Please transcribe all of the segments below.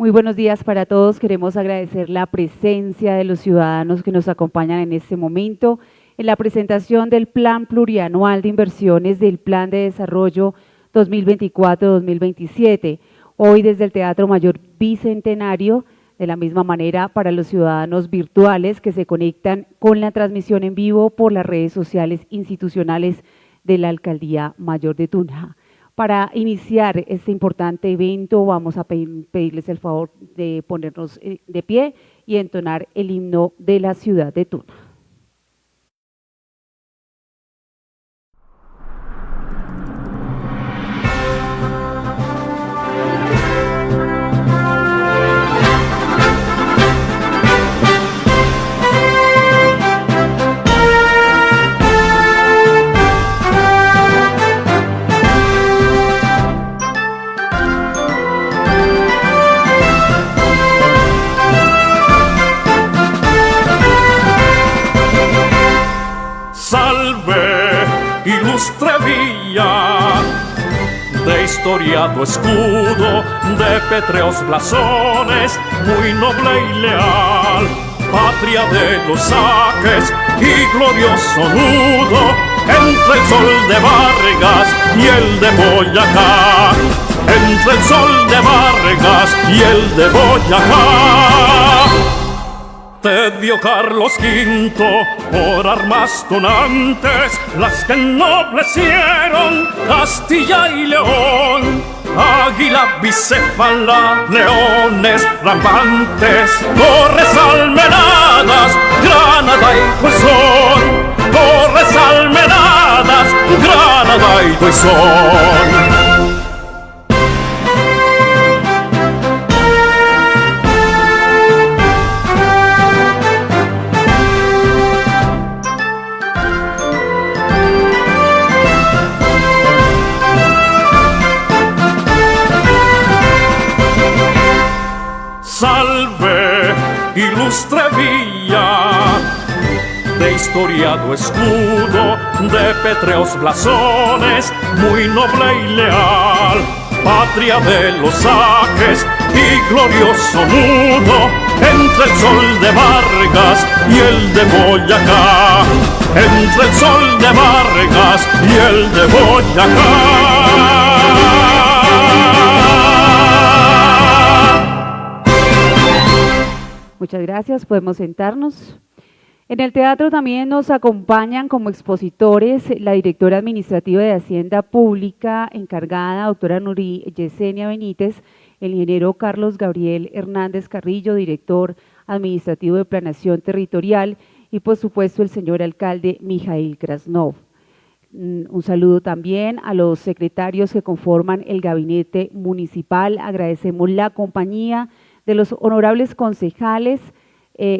Muy buenos días para todos. Queremos agradecer la presencia de los ciudadanos que nos acompañan en este momento en la presentación del Plan Plurianual de Inversiones del Plan de Desarrollo 2024-2027. Hoy desde el Teatro Mayor Bicentenario, de la misma manera para los ciudadanos virtuales que se conectan con la transmisión en vivo por las redes sociales institucionales de la Alcaldía Mayor de Tunja. Para iniciar este importante evento vamos a pedirles el favor de ponernos de pie y entonar el himno de la ciudad de Tunja. Ilustre villa, de historiado escudo, de pétreos blasones, muy noble y leal, patria de los saques y glorioso nudo, entre el sol de Vargas y el de Boyacá, entre el sol de Vargas y el de Boyacá. Te dio Carlos V por armas tonantes, las que ennoblecieron Castilla y León. Águila bicéfala, leones rampantes, torres almenadas, Granada y Toisón. Torres almenadas, Granada y Toisón. Salve, ilustre villa, de historiado escudo, de pétreos blasones, muy noble y leal, patria de los saques y glorioso nudo, entre el sol de Vargas y el de Boyacá, entre el sol de Vargas y el de Boyacá. Muchas gracias, podemos sentarnos. En el teatro también nos acompañan como expositores la directora administrativa de Hacienda Pública encargada, doctora Nuri Yesenia Benítez, el ingeniero Carlos Gabriel Hernández Carrillo, director administrativo de Planeación Territorial, y por supuesto el señor alcalde Mijail Krasnov. Un saludo también a los secretarios que conforman el gabinete municipal. Agradecemos la compañía de los honorables concejales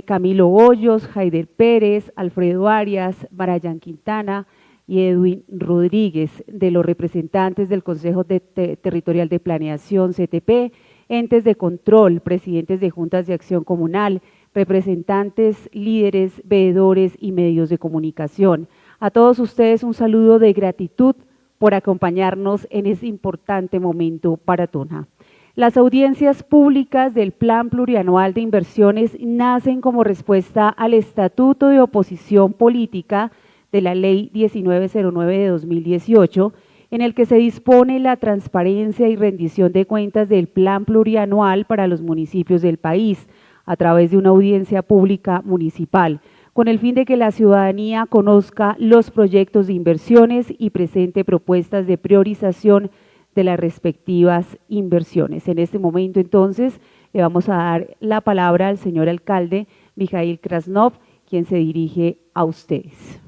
Camilo Hoyos, Haider Pérez, Alfredo Arias, Brian Quintana y Edwin Rodríguez, de los representantes del Consejo Territorial de Planeación, CTP, entes de control, presidentes de juntas de acción comunal, representantes, líderes, veedores y medios de comunicación. A todos ustedes un saludo de gratitud por acompañarnos en este importante momento para Tunja. Las audiencias públicas del Plan Plurianual de Inversiones nacen como respuesta al Estatuto de Oposición Política de la Ley 1909 de 2018, en el que se dispone la transparencia y rendición de cuentas del Plan Plurianual para los municipios del país, a través de una audiencia pública municipal, con el fin de que la ciudadanía conozca los proyectos de inversiones y presente propuestas de priorización de las respectivas inversiones. En este momento, entonces, le vamos a dar la palabra al señor alcalde Mijail Krasnov, quien se dirige a ustedes.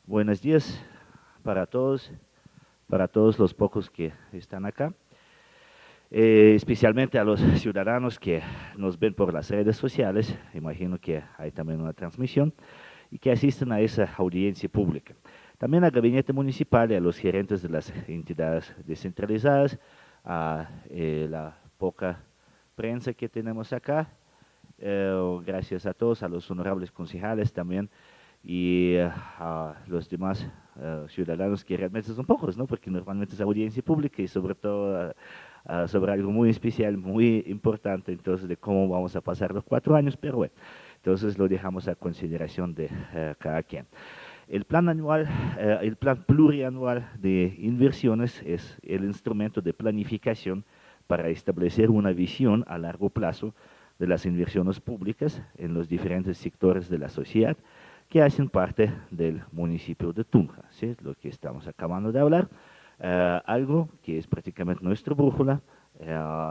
Buenos días para todos los pocos que están acá, especialmente a los ciudadanos que nos ven por las redes sociales. Imagino que hay también una transmisión y que asisten a esa audiencia pública. También al gabinete municipal y a los gerentes de las entidades descentralizadas, a la poca prensa que tenemos acá. Gracias a todos, a los honorables concejales también y a los demás ciudadanos que realmente son pocos, ¿no? Porque normalmente es audiencia pública y sobre todo sobre algo muy especial, muy importante, entonces de cómo vamos a pasar los 4 años, pero bueno, entonces lo dejamos a consideración de cada quien. El plan anual, el plan plurianual de inversiones es el instrumento de planificación para establecer una visión a largo plazo de las inversiones públicas en los diferentes sectores de la sociedad que hacen parte del municipio de Tunja, ¿sí? Lo que estamos acabando de hablar, algo que es prácticamente nuestra brújula,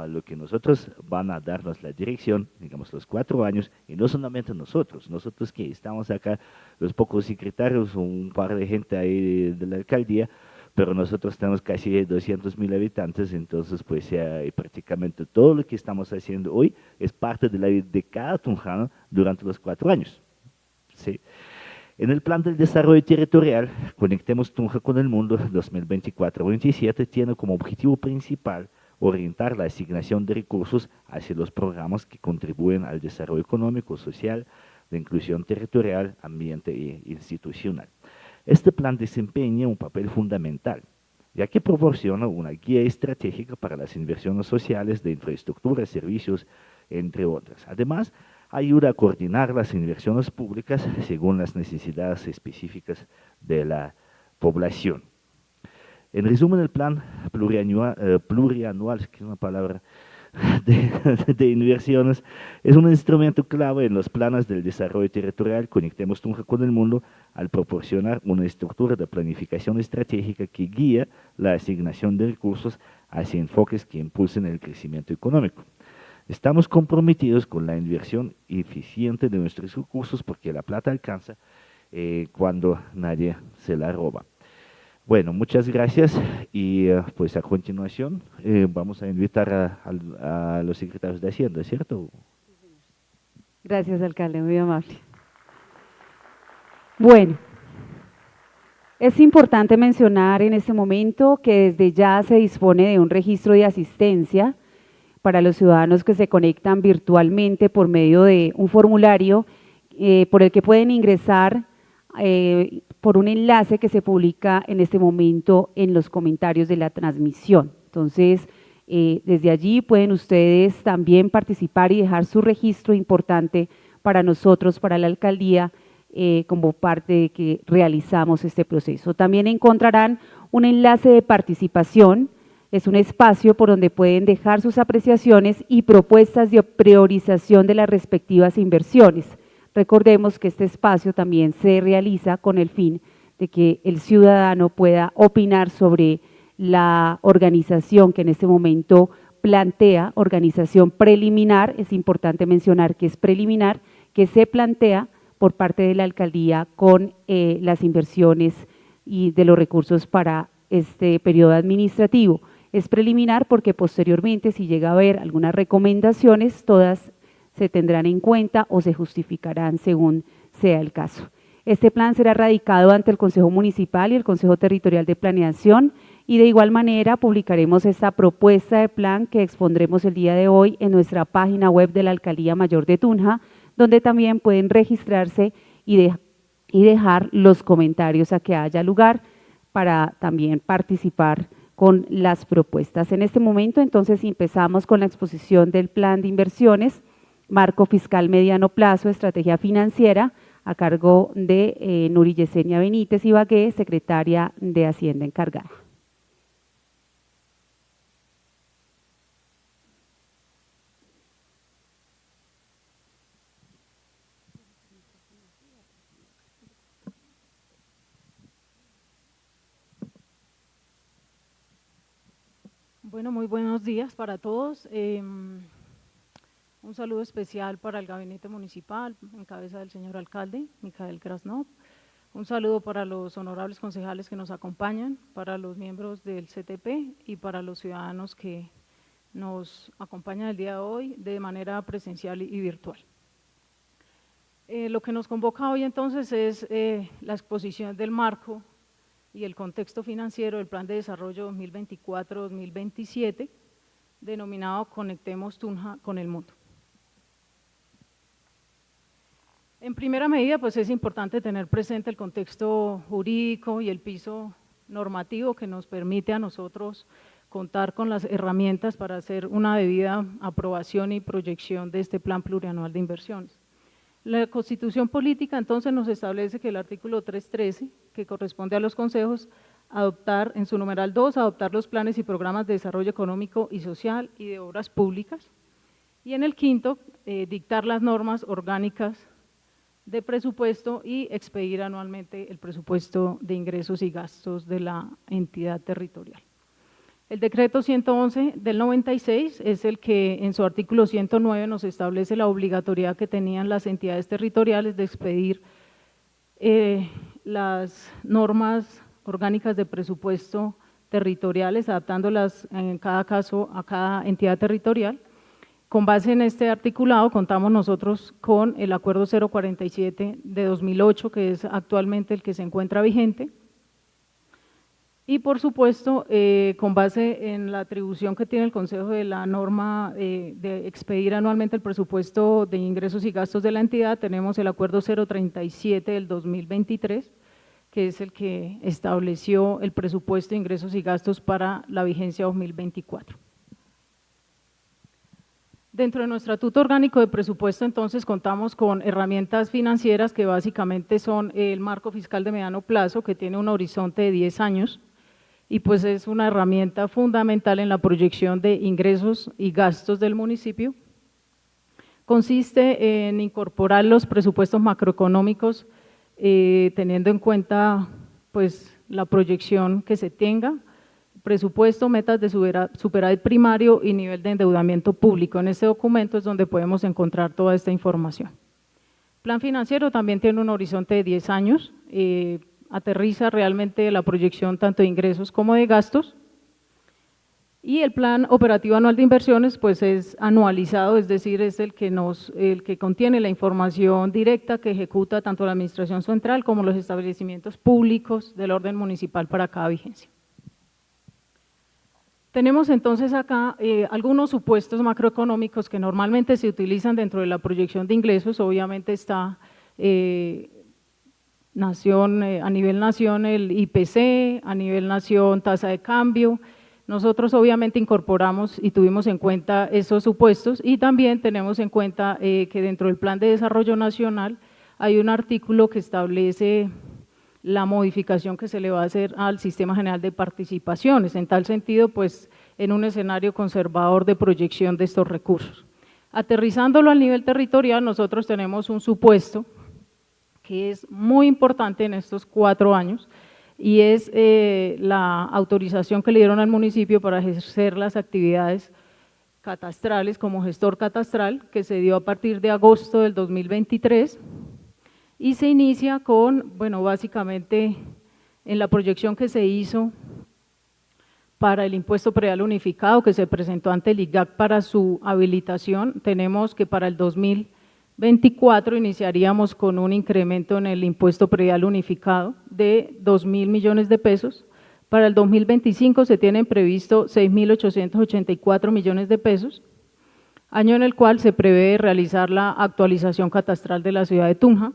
lo que nosotros van a darnos la dirección, digamos los 4 años, y no solamente nosotros que estamos acá, los pocos secretarios, un par de gente ahí de la alcaldía, pero nosotros tenemos casi 200.000 habitantes, entonces pues prácticamente todo lo que estamos haciendo hoy es parte de la vida de cada tunjano durante los 4 años. ¿Sí? En el plan del desarrollo territorial, Conectemos Tunja con el Mundo 2024-27 tiene como objetivo principal orientar la asignación de recursos hacia los programas que contribuyen al desarrollo económico, social, de inclusión territorial, ambiente e institucional. Este plan desempeña un papel fundamental, ya que proporciona una guía estratégica para las inversiones sociales de infraestructura, servicios, entre otras. Además, ayuda a coordinar las inversiones públicas según las necesidades específicas de la población. En resumen, el plan plurianual, que es una palabra de inversiones, es un instrumento clave en los planes del desarrollo territorial Conectemos Tunja con el Mundo al proporcionar una estructura de planificación estratégica que guía la asignación de recursos hacia enfoques que impulsen el crecimiento económico. Estamos comprometidos con la inversión eficiente de nuestros recursos porque la plata alcanza cuando nadie se la roba. Bueno, muchas gracias y pues a continuación vamos a invitar a los secretarios de Hacienda, ¿cierto? Gracias, alcalde, muy amable. Bueno, es importante mencionar en este momento que desde ya se dispone de un registro de asistencia para los ciudadanos que se conectan virtualmente por medio de un formulario por el que pueden ingresar por un enlace que se publica en este momento en los comentarios de la transmisión. Entonces, desde allí pueden ustedes también participar y dejar su registro importante para nosotros, para la alcaldía, como parte de que realizamos este proceso. También encontrarán un enlace de participación, es un espacio por donde pueden dejar sus apreciaciones y propuestas de priorización de las respectivas inversiones. Recordemos que este espacio también se realiza con el fin de que el ciudadano pueda opinar sobre la organización que en este momento plantea, organización preliminar, es importante mencionar que es preliminar, que se plantea por parte de la alcaldía con las inversiones y de los recursos para este periodo administrativo. Es preliminar porque posteriormente, si llega a haber algunas recomendaciones, todas se tendrán en cuenta o se justificarán según sea el caso. Este plan será radicado ante el Consejo Municipal y el Consejo Territorial de Planeación y de igual manera publicaremos esta propuesta de plan que expondremos el día de hoy en nuestra página web de la Alcaldía Mayor de Tunja, donde también pueden registrarse y dejar los comentarios a que haya lugar para también participar con las propuestas. En este momento entonces empezamos con la exposición del plan de inversiones, marco fiscal mediano plazo, estrategia financiera, a cargo de Nuri Yesenia Benítez Ibagué, secretaria de Hacienda encargada. Bueno, muy buenos días para todos. Un saludo especial para el Gabinete Municipal, en cabeza del señor alcalde, Micael Krasnov. Un saludo para los honorables concejales que nos acompañan, para los miembros del CTP y para los ciudadanos que nos acompañan el día de hoy de manera presencial y virtual. Lo que nos convoca hoy entonces es la exposición del marco y el contexto financiero del Plan de Desarrollo 2024-2027, denominado Conectemos Tunja con el Mundo. En primera medida, pues es importante tener presente el contexto jurídico y el piso normativo que nos permite a nosotros contar con las herramientas para hacer una debida aprobación y proyección de este plan plurianual de inversiones. La Constitución Política entonces nos establece que el artículo 313, que corresponde a los consejos, adoptar en su numeral 2, adoptar los planes y programas de desarrollo económico y social y de obras públicas, y en el quinto, dictar las normas orgánicas de presupuesto y expedir anualmente el presupuesto de ingresos y gastos de la entidad territorial. El decreto 111 del 96 es el que en su artículo 109 nos establece la obligatoriedad que tenían las entidades territoriales de expedir las normas orgánicas de presupuesto territoriales, adaptándolas en cada caso a cada entidad territorial. Con base en este articulado contamos nosotros con el acuerdo 047 de 2008, que es actualmente el que se encuentra vigente, y por supuesto, con base en la atribución que tiene el Consejo de la norma de expedir anualmente el presupuesto de ingresos y gastos de la entidad, tenemos el acuerdo 037 del 2023, que es el que estableció el presupuesto de ingresos y gastos para la vigencia 2024. Dentro de nuestro estatuto orgánico de presupuesto, entonces, contamos con herramientas financieras que básicamente son el marco fiscal de mediano plazo, que tiene un horizonte de 10 años, y pues es una herramienta fundamental en la proyección de ingresos y gastos del municipio. Consiste en incorporar los presupuestos macroeconómicos teniendo en cuenta pues la proyección que se tenga, presupuesto, metas de superávit primario y nivel de endeudamiento público. En este documento es donde podemos encontrar toda esta información. Plan financiero también tiene un horizonte de 10 años, aterriza realmente la proyección tanto de ingresos como de gastos, y el plan operativo anual de inversiones pues es anualizado, es decir, es el que contiene la información directa que ejecuta tanto la administración central como los establecimientos públicos del orden municipal para cada vigencia. Tenemos entonces acá algunos supuestos macroeconómicos que normalmente se utilizan dentro de la proyección de ingresos. Obviamente está a nivel nación el IPC, a nivel nación tasa de cambio. Nosotros obviamente incorporamos y tuvimos en cuenta esos supuestos, y también tenemos en cuenta que dentro del Plan de Desarrollo Nacional hay un artículo que establece la modificación que se le va a hacer al Sistema General de Participaciones, en tal sentido pues en un escenario conservador de proyección de estos recursos. Aterrizándolo al nivel territorial, nosotros tenemos un supuesto que es muy importante en estos 4 años, y es la autorización que le dieron al municipio para ejercer las actividades catastrales como gestor catastral, que se dio a partir de agosto del 2023, y se inicia con, bueno, básicamente en la proyección que se hizo para el impuesto predial unificado que se presentó ante el IGAC para su habilitación, tenemos que para el 2024 iniciaríamos con un incremento en el impuesto predial unificado de 2.000 millones de pesos. Para el 2025 se tienen previsto 6.884 millones de pesos, año en el cual se prevé realizar la actualización catastral de la ciudad de Tunja,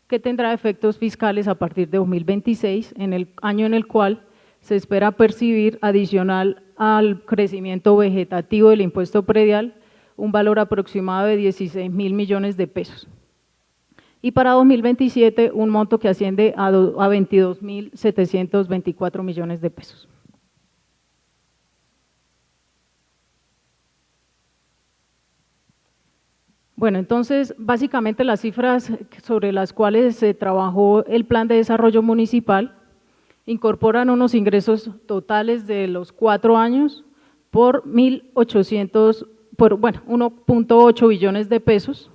que tendrá efectos fiscales a partir de 2026, en el año en el cual se espera percibir adicional al crecimiento vegetativo del impuesto predial un valor aproximado de 16.000 millones de pesos. Y para 2027 un monto que asciende a 22.724 millones de pesos. Bueno, entonces básicamente las cifras sobre las cuales se trabajó el plan de desarrollo municipal incorporan unos ingresos totales de los 4 años por 1.8 billones de pesos.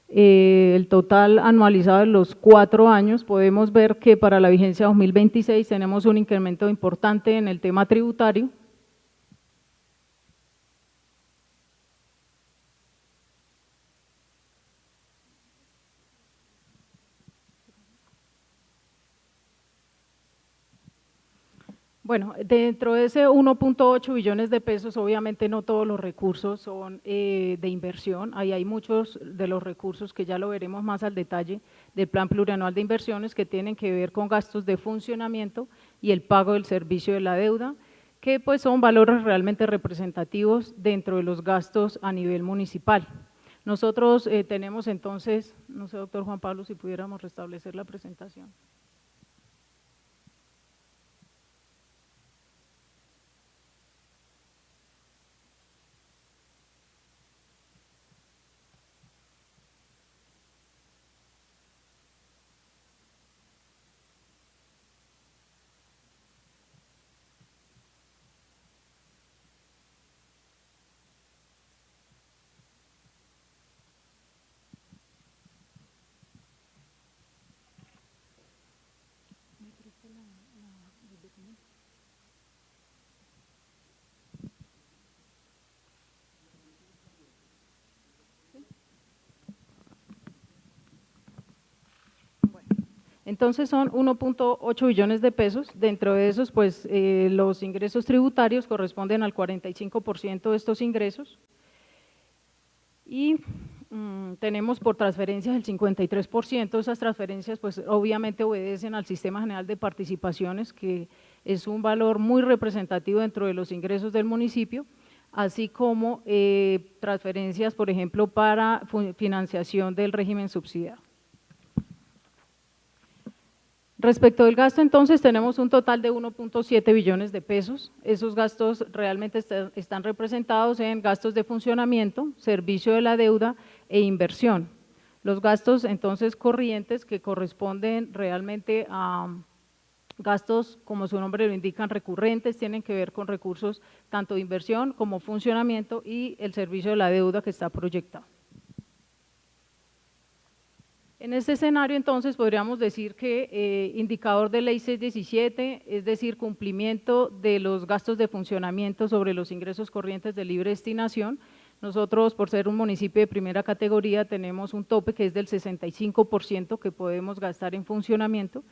El total anualizado de los 4 años, podemos ver que para la vigencia 2026 tenemos un incremento importante en el tema tributario. Bueno, dentro de ese 1.8 billones de pesos, obviamente no todos los recursos son de inversión, ahí hay muchos de los recursos que ya lo veremos más al detalle del Plan Plurianual de Inversiones que tienen que ver con gastos de funcionamiento y el pago del servicio de la deuda, que pues son valores realmente representativos dentro de los gastos a nivel municipal. Nosotros tenemos entonces, no sé, doctor Juan Pablo, si pudiéramos restablecer la presentación. Entonces son 1.8 billones de pesos, dentro de esos pues los ingresos tributarios corresponden al 45% de estos ingresos y tenemos por transferencias el 53%, esas transferencias pues obviamente obedecen al Sistema General de Participaciones que es un valor muy representativo dentro de los ingresos del municipio, así como transferencias por ejemplo para financiación del régimen subsidiado. Respecto del gasto, entonces, tenemos un total de 1.7 billones de pesos. Esos gastos realmente están representados en gastos de funcionamiento, servicio de la deuda e inversión. Los gastos, entonces, corrientes que corresponden realmente a gastos, como su nombre lo indican, recurrentes, tienen que ver con recursos tanto de inversión como funcionamiento y el servicio de la deuda que está proyectado. En este escenario, entonces, podríamos decir que indicador de ley 617, es decir, cumplimiento de los gastos de funcionamiento sobre los ingresos corrientes de libre destinación. Nosotros, por ser un municipio de primera categoría, tenemos un tope que es del 65% que podemos gastar en funcionamiento.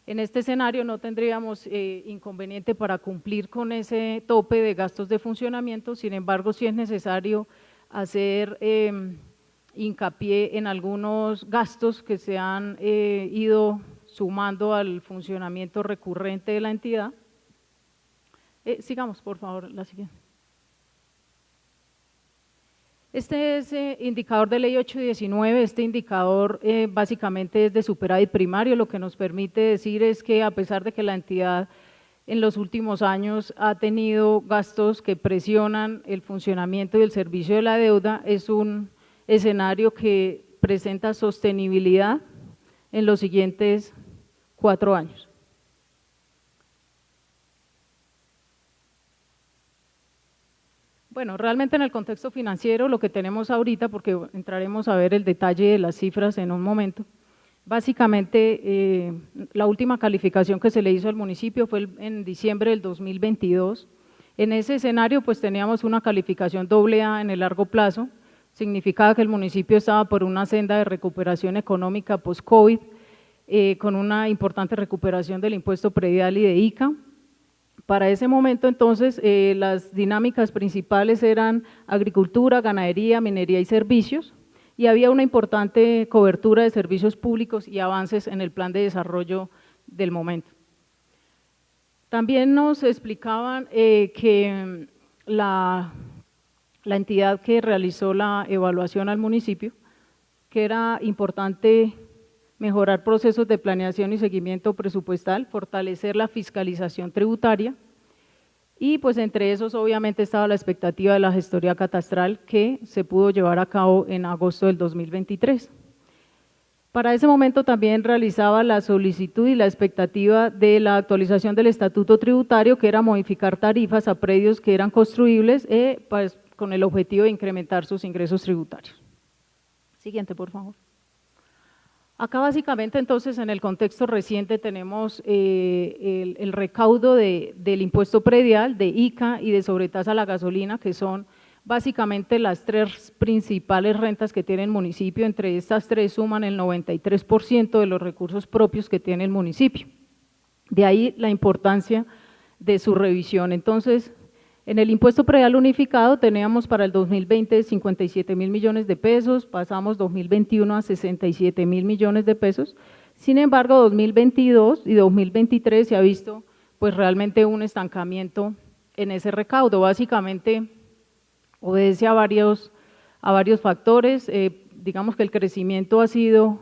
En este escenario no tendríamos inconveniente para cumplir con ese tope de gastos de funcionamiento, sin embargo, sí es necesario hacer hincapié en algunos gastos que se han ido sumando al funcionamiento recurrente de la entidad. Sigamos, por favor, la siguiente. Este es indicador de ley 819, este indicador básicamente es de superávit primario, lo que nos permite decir es que a pesar de que la entidad en los últimos años ha tenido gastos que presionan el funcionamiento y el servicio de la deuda, es un escenario que presenta sostenibilidad en los siguientes 4 años. Bueno, realmente en el contexto financiero lo que tenemos ahorita, porque entraremos a ver el detalle de las cifras en un momento, básicamente la última calificación que se le hizo al municipio fue en diciembre del 2022. En ese escenario pues teníamos una calificación AA en el largo plazo, significaba que el municipio estaba por una senda de recuperación económica post-COVID, con una importante recuperación del impuesto predial y de ICA. Para ese momento entonces las dinámicas principales eran agricultura, ganadería, minería y servicios, y había una importante cobertura de servicios públicos y avances en el plan de desarrollo del momento. También nos explicaban que la entidad que realizó la evaluación al municipio, que era importante mejorar procesos de planeación y seguimiento presupuestal, fortalecer la fiscalización tributaria y pues entre esos obviamente estaba la expectativa de la gestoría catastral que se pudo llevar a cabo en agosto del 2023. Para ese momento también realizaba la solicitud y la expectativa de la actualización del estatuto tributario, que era modificar tarifas a predios que eran construibles pues, con el objetivo de incrementar sus ingresos tributarios. Siguiente, por favor. Acá básicamente entonces en el contexto reciente tenemos el recaudo del impuesto predial, de ICA y de sobretasa a la gasolina, que son básicamente las 3 principales rentas que tiene el municipio. Entre estas 3 suman el 93% de los recursos propios que tiene el municipio. De ahí la importancia de su revisión. Entonces, en el impuesto predial unificado teníamos para el 2020 57.000 millones de pesos, pasamos 2021 a 67.000 millones de pesos. Sin embargo, 2022 y 2023 se ha visto pues realmente un estancamiento en ese recaudo. Básicamente obedece a varios factores, digamos que el crecimiento ha sido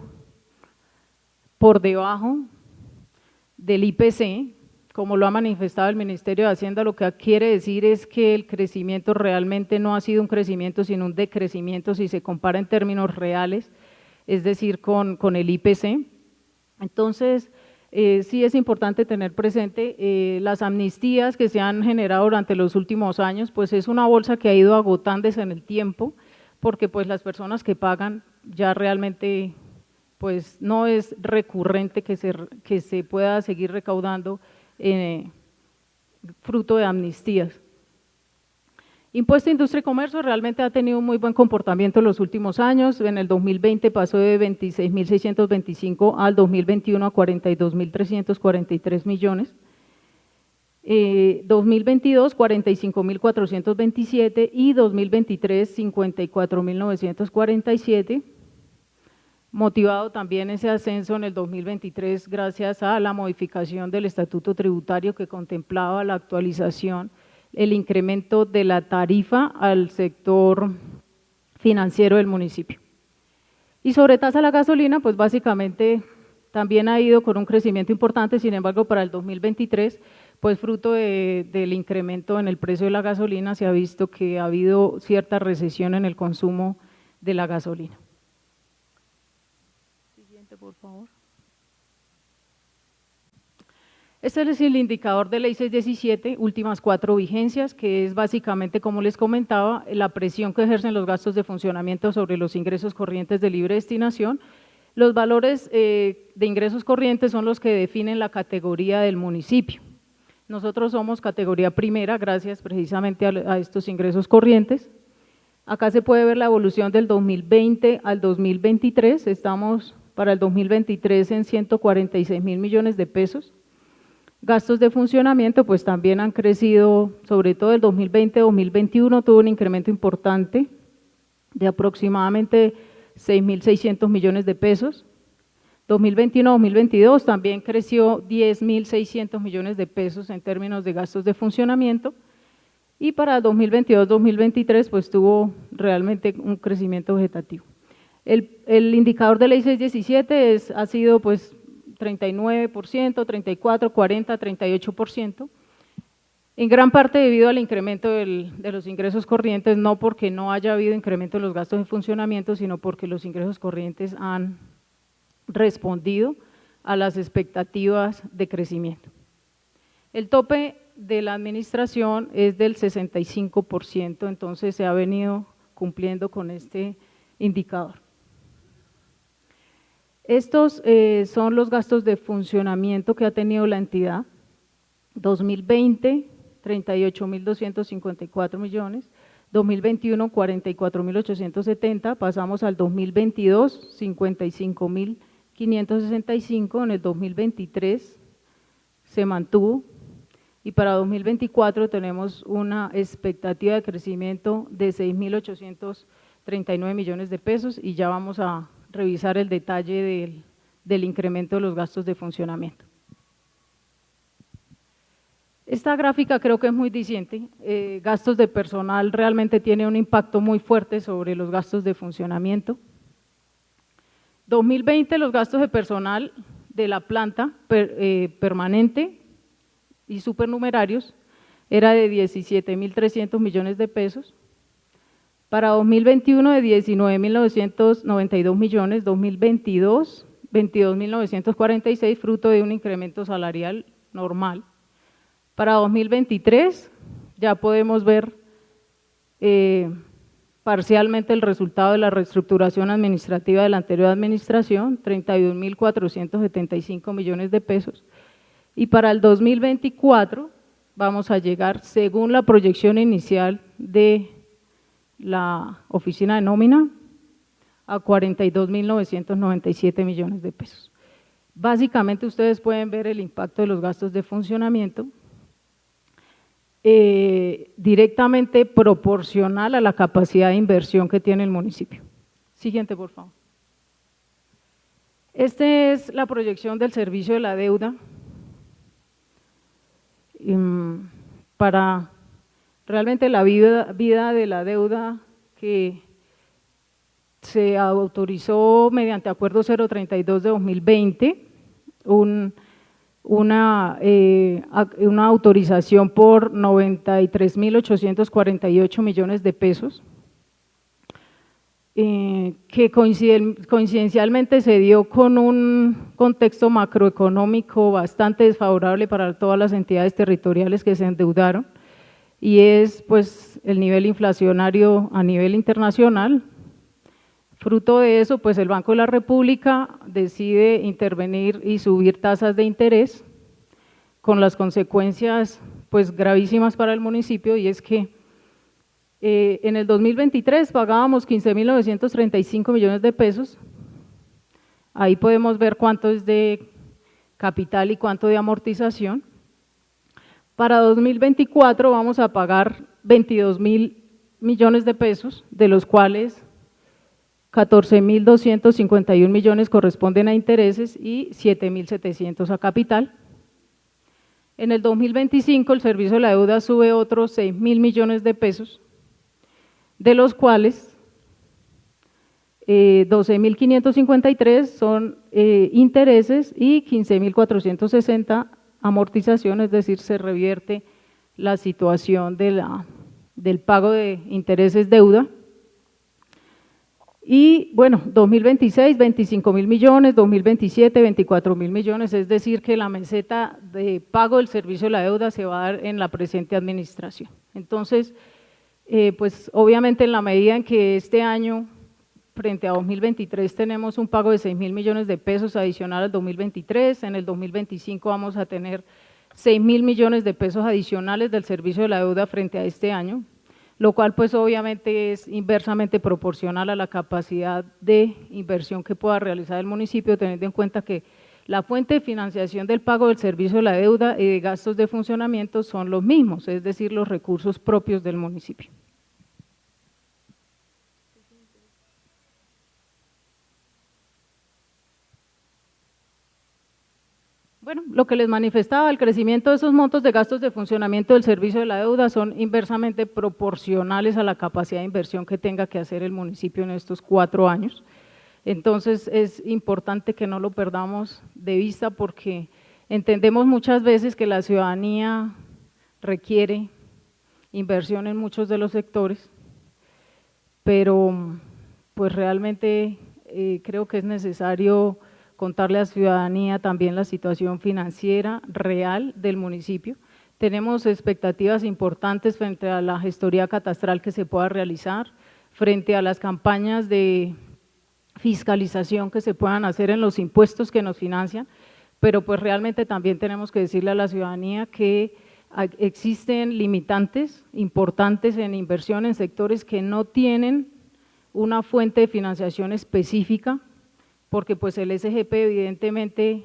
por debajo del IPC, como lo ha manifestado el Ministerio de Hacienda. Lo que quiere decir es que el crecimiento realmente no ha sido un crecimiento, sino un decrecimiento si se compara en términos reales, es decir, con el IPC. Entonces, sí es importante tener presente las amnistías que se han generado durante los últimos años, pues es una bolsa que ha ido agotándose en el tiempo, porque pues las personas que pagan ya realmente pues no es recurrente que se pueda seguir recaudando fruto de amnistías. Impuesto a Industria y Comercio realmente ha tenido un muy buen comportamiento en los últimos años. En el 2020 pasó de 26.625 al 2021 a 42.343 millones. 2022 45.427 y 2023 54.947. Motivado también ese ascenso en el 2023 gracias a la modificación del estatuto tributario que contemplaba la actualización, el incremento de la tarifa al sector financiero del municipio. Y sobre tasa a la gasolina, pues básicamente también ha ido con un crecimiento importante. Sin embargo, para el 2023, pues fruto del incremento en el precio de la gasolina, se ha visto que ha habido cierta recesión en el consumo de la gasolina. Por favor. Este es el indicador de ley 617, últimas 4 vigencias, que es básicamente, como les comentaba, la presión que ejercen los gastos de funcionamiento sobre los ingresos corrientes de libre destinación. Los valores de ingresos corrientes son los que definen la categoría del municipio. Nosotros somos categoría primera gracias precisamente a estos ingresos corrientes. Acá se puede ver la evolución del 2020 al 2023, estamos para el 2023 en 146.000 millones de pesos. Gastos de funcionamiento pues también han crecido, sobre todo el 2020-2021 tuvo un incremento importante de aproximadamente 6.600 millones de pesos. 2021-2022 también creció 10.600 millones de pesos en términos de gastos de funcionamiento, y para 2022-2023 pues tuvo realmente un crecimiento vegetativo. El indicador de ley 617 ha sido pues 39%, 34%, 40%, 38%, en gran parte debido al incremento de los ingresos corrientes, no porque no haya habido incremento en los gastos de funcionamiento, sino porque los ingresos corrientes han respondido a las expectativas de crecimiento. El tope de la administración es del 65%, entonces se ha venido cumpliendo con este indicador. Estos son los gastos de funcionamiento que ha tenido la entidad. 2020, 38.254 millones, 2021, 44.870, pasamos al 2022, 55.565, en el 2023 se mantuvo, y para 2024 tenemos una expectativa de crecimiento de 6.839 millones de pesos, y ya vamos a revisar el detalle del incremento de los gastos de funcionamiento. Esta gráfica creo que es muy diciente. Gastos de personal realmente tiene un impacto muy fuerte sobre los gastos de funcionamiento. 2020 los gastos de personal de la planta permanente y supernumerarios era de 17.300 millones de pesos. Para 2021 de 19.992 millones, 2022, 22.946, fruto de un incremento salarial normal. Para 2023 ya podemos ver parcialmente el resultado de la reestructuración administrativa de la anterior administración, 31.475 millones de pesos. Y para el 2024 vamos a llegar, según la proyección inicial de la oficina de nómina, a 42.997 millones de pesos. Básicamente ustedes pueden ver el impacto de los gastos de funcionamiento directamente proporcional a la capacidad de inversión que tiene el municipio. Siguiente, por favor. Esta es la proyección del servicio de la deuda para realmente la vida de la deuda que se autorizó mediante Acuerdo 032 de 2020, una autorización por 93.848 millones de pesos, que coincidencialmente se dio con un contexto macroeconómico bastante desfavorable para todas las entidades territoriales que se endeudaron, y es pues el nivel inflacionario a nivel internacional. Fruto de eso, pues el Banco de la República decide intervenir y subir tasas de interés, con las consecuencias pues gravísimas para el municipio, y es que en el 2023 pagábamos 15.935 millones de pesos, ahí podemos ver cuánto es de capital y cuánto de amortización. Para 2024 vamos a pagar 22.000 millones de pesos, de los cuales 14.251 millones corresponden a intereses y 7.700 a capital. En el 2025 el servicio de la deuda sube otros 6.000 millones de pesos, de los cuales 12.553 son intereses y 15.460 amortización, es decir, se revierte la situación del pago de intereses deuda. Y bueno, 2026, 25.000 millones, 2027, 24.000 millones, es decir, que la meseta de pago del servicio de la deuda se va a dar en la presente administración. Entonces, pues obviamente en la medida en que este año, frente a 2023, tenemos un pago de 6.000 millones de pesos adicional al 2023, en el 2025 vamos a tener 6.000 millones de pesos adicionales del servicio de la deuda frente a este año, lo cual pues obviamente es inversamente proporcional a la capacidad de inversión que pueda realizar el municipio, teniendo en cuenta que la fuente de financiación del pago del servicio de la deuda y de gastos de funcionamiento son los mismos, es decir, los recursos propios del municipio. Bueno, lo que les manifestaba, el crecimiento de esos montos de gastos de funcionamiento del servicio de la deuda son inversamente proporcionales a la capacidad de inversión que tenga que hacer el municipio en estos 4 años. Entonces es importante que no lo perdamos de vista, porque entendemos muchas veces que la ciudadanía requiere inversión en muchos de los sectores, pero pues realmente creo que es necesario contarle a la ciudadanía también la situación financiera real del municipio. Tenemos expectativas importantes frente a la gestoría catastral que se pueda realizar, frente a las campañas de fiscalización que se puedan hacer en los impuestos que nos financian, pero pues realmente también tenemos que decirle a la ciudadanía que existen limitantes importantes en inversión en sectores que no tienen una fuente de financiación específica, porque pues el SGP evidentemente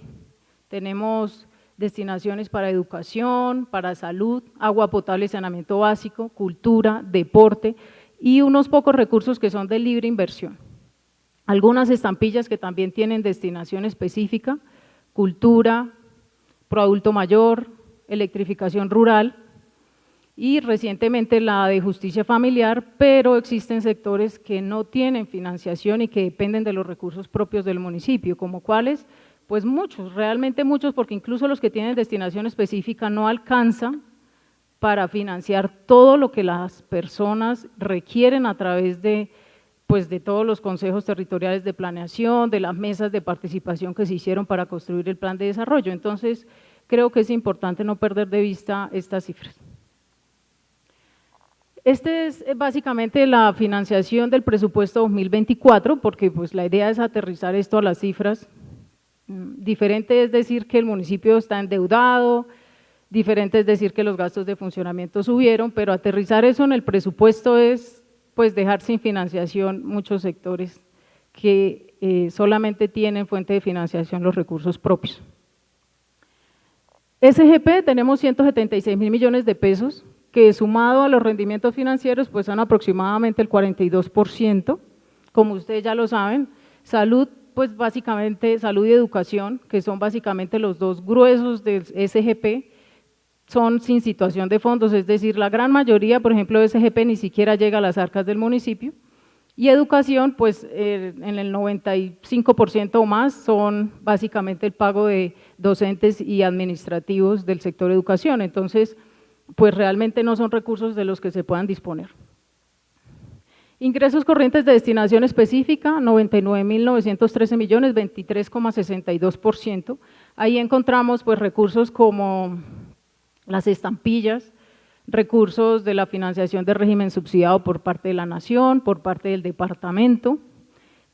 tenemos destinaciones para educación, para salud, agua potable y saneamiento básico, cultura, deporte y unos pocos recursos que son de libre inversión. Algunas estampillas que también tienen destinación específica, cultura, pro adulto mayor, electrificación rural y recientemente la de justicia familiar, pero existen sectores que no tienen financiación y que dependen de los recursos propios del municipio, como cuáles, pues muchos, realmente muchos, porque incluso los que tienen destinación específica no alcanzan para financiar todo lo que las personas requieren a través de pues de todos los consejos territoriales de planeación, de las mesas de participación que se hicieron para construir el plan de desarrollo. Entonces, creo que es importante no perder de vista estas cifras. Este es básicamente la financiación del presupuesto 2024, porque pues la idea es aterrizar esto a las cifras. Diferente es decir que el municipio está endeudado, diferente es decir que los gastos de funcionamiento subieron, pero aterrizar eso en el presupuesto es pues dejar sin financiación muchos sectores que solamente tienen fuente de financiación los recursos propios. SGP tenemos 176.000 millones de pesos que sumado a los rendimientos financieros, pues son aproximadamente el 42%, como ustedes ya lo saben. Salud, pues básicamente salud y educación, que son básicamente los dos gruesos del SGP, son sin situación de fondos, es decir, la gran mayoría, por ejemplo, de SGP ni siquiera llega a las arcas del municipio, y educación, pues en el 95% o más son básicamente el pago de docentes y administrativos del sector educación, entonces, pues realmente no son recursos de los que se puedan disponer. Ingresos corrientes de destinación específica, 99.913 millones, 23,62%. Ahí encontramos pues recursos como las estampillas, recursos de la financiación de régimen subsidiado por parte de la Nación, por parte del departamento.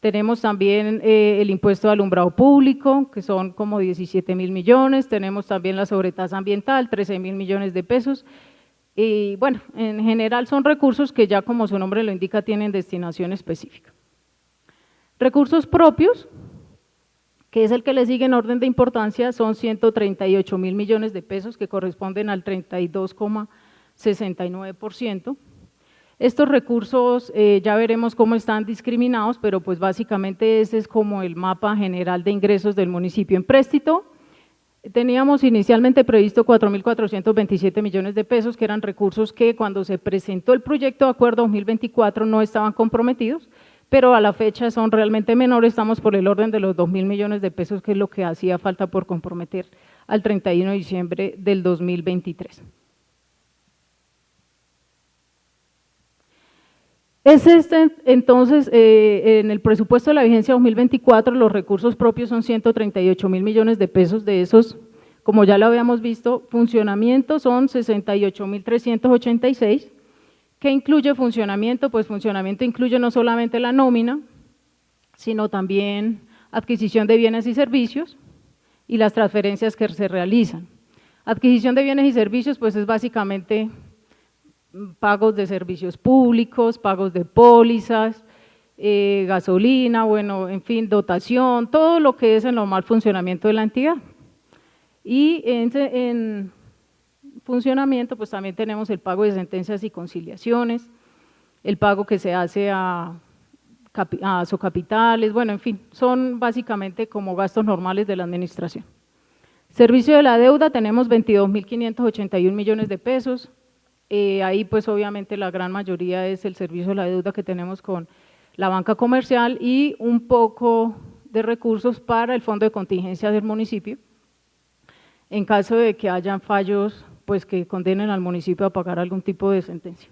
Tenemos también el impuesto de alumbrado público, que son como 17.000 millones, tenemos también la sobretasa ambiental, 13.000 millones de pesos, y bueno, en general son recursos que ya como su nombre lo indica tienen destinación específica. Recursos propios, que es el que le sigue en orden de importancia, son 138.000 millones de pesos, que corresponden al 32,69%. Estos recursos ya veremos cómo están discriminados, pero pues básicamente ese es como el mapa general de ingresos del municipio. En Préstito teníamos inicialmente previsto 4.427 millones de pesos, que eran recursos que cuando se presentó el proyecto de acuerdo 2024 no estaban comprometidos, pero a la fecha son realmente menores, estamos por el orden de los 2.000 millones de pesos, que es lo que hacía falta por comprometer al 31 de diciembre del 2023. Entonces, en el presupuesto de la vigencia 2024, los recursos propios son 138.000 millones de pesos, de esos, como ya lo habíamos visto, funcionamiento son 68.386, ¿qué incluye funcionamiento? Pues funcionamiento incluye no solamente la nómina, sino también adquisición de bienes y servicios y las transferencias que se realizan. Adquisición de bienes y servicios, pues es básicamente pagos de servicios públicos, pagos de pólizas, gasolina, bueno, en fin, dotación, todo lo que es el normal funcionamiento de la entidad. Y en funcionamiento, pues también tenemos el pago de sentencias y conciliaciones, el pago que se hace a Socapitales, bueno, en fin, son básicamente como gastos normales de la administración. Servicio de la deuda, tenemos 22.581 millones de pesos, ahí pues obviamente la gran mayoría es el servicio de la deuda que tenemos con la banca comercial y un poco de recursos para el fondo de contingencia del municipio, en caso de que hayan fallos pues que condenen al municipio a pagar algún tipo de sentencia.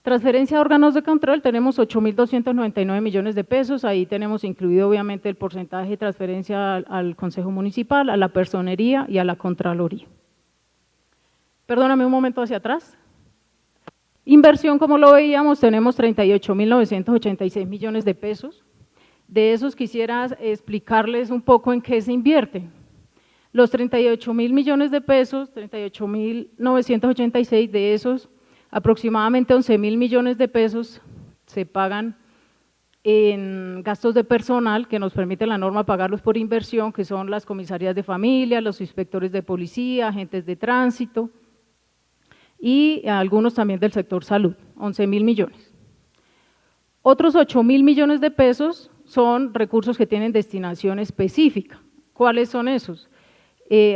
Transferencia a órganos de control, tenemos 8.299 millones de pesos, ahí tenemos incluido obviamente el porcentaje de transferencia al Consejo Municipal, a la Personería y a la Contraloría. Perdóname un momento hacia atrás. Inversión, como lo veíamos, tenemos 38.986 millones de pesos. De esos quisiera explicarles un poco en qué se invierte. Los 38.000 millones de pesos, 38.986 de esos, aproximadamente 11.000 millones de pesos se pagan en gastos de personal que nos permite la norma pagarlos por inversión, que son las comisarías de familia, los inspectores de policía, agentes de tránsito, y algunos también del sector salud, 11.000 millones. Otros 8.000 millones de pesos son recursos que tienen destinación específica. ¿Cuáles son esos?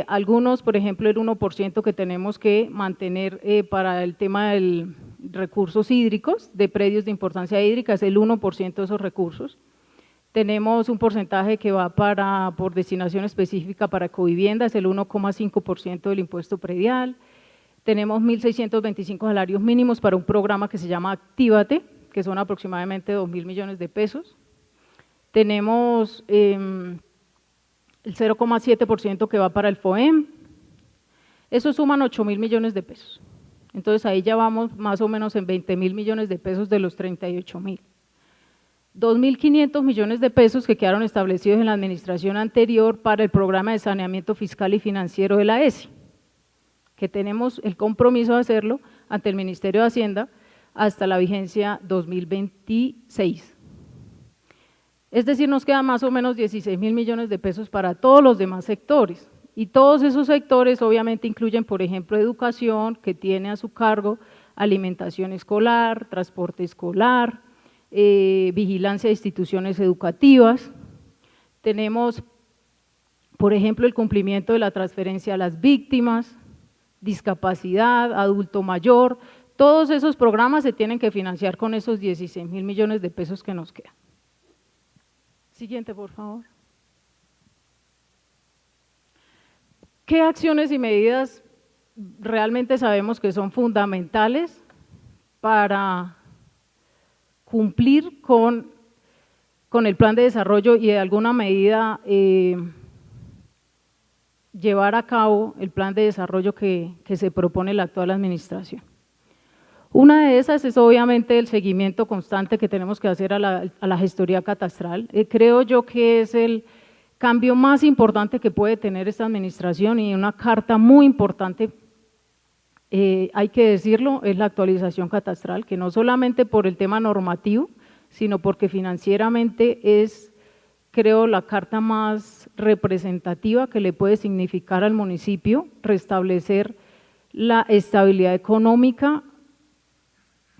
Algunos, por ejemplo, el 1% que tenemos que mantener para el tema de recursos hídricos, de predios de importancia hídrica, es el 1% de esos recursos. Tenemos un porcentaje que va por destinación específica para covivienda, es el 1,5% del impuesto predial. Tenemos 1.625 salarios mínimos para un programa que se llama Actívate, que son aproximadamente 2.000 millones de pesos. Tenemos el 0,7% que va para el FOEM. Eso suman 8.000 millones de pesos. Entonces ahí ya vamos más o menos en 20.000 millones de pesos de los 38.000. 2.500 millones de pesos que quedaron establecidos en la administración anterior para el programa de saneamiento fiscal y financiero de la ESI, que tenemos el compromiso de hacerlo ante el Ministerio de Hacienda hasta la vigencia 2026. Es decir, nos quedan más o menos 16.000 millones de pesos para todos los demás sectores. Y todos esos sectores obviamente incluyen, por ejemplo, educación, que tiene a su cargo alimentación escolar, transporte escolar, vigilancia de instituciones educativas. Tenemos, por ejemplo, el cumplimiento de la transferencia a las víctimas, discapacidad, adulto mayor. Todos esos programas se tienen que financiar con esos 16.000 millones de pesos que nos quedan. Siguiente, por favor. ¿Qué acciones y medidas realmente sabemos que son fundamentales para cumplir con el plan de desarrollo y de alguna medida llevar a cabo el plan de desarrollo que se propone la actual administración? Una de esas es obviamente el seguimiento constante que tenemos que hacer a la gestoría catastral. Creo yo que es el cambio más importante que puede tener esta administración y una carta muy importante, hay que decirlo, es la actualización catastral, que no solamente por el tema normativo, sino porque financieramente es, creo, la carta más representativa que le puede significar al municipio restablecer la estabilidad económica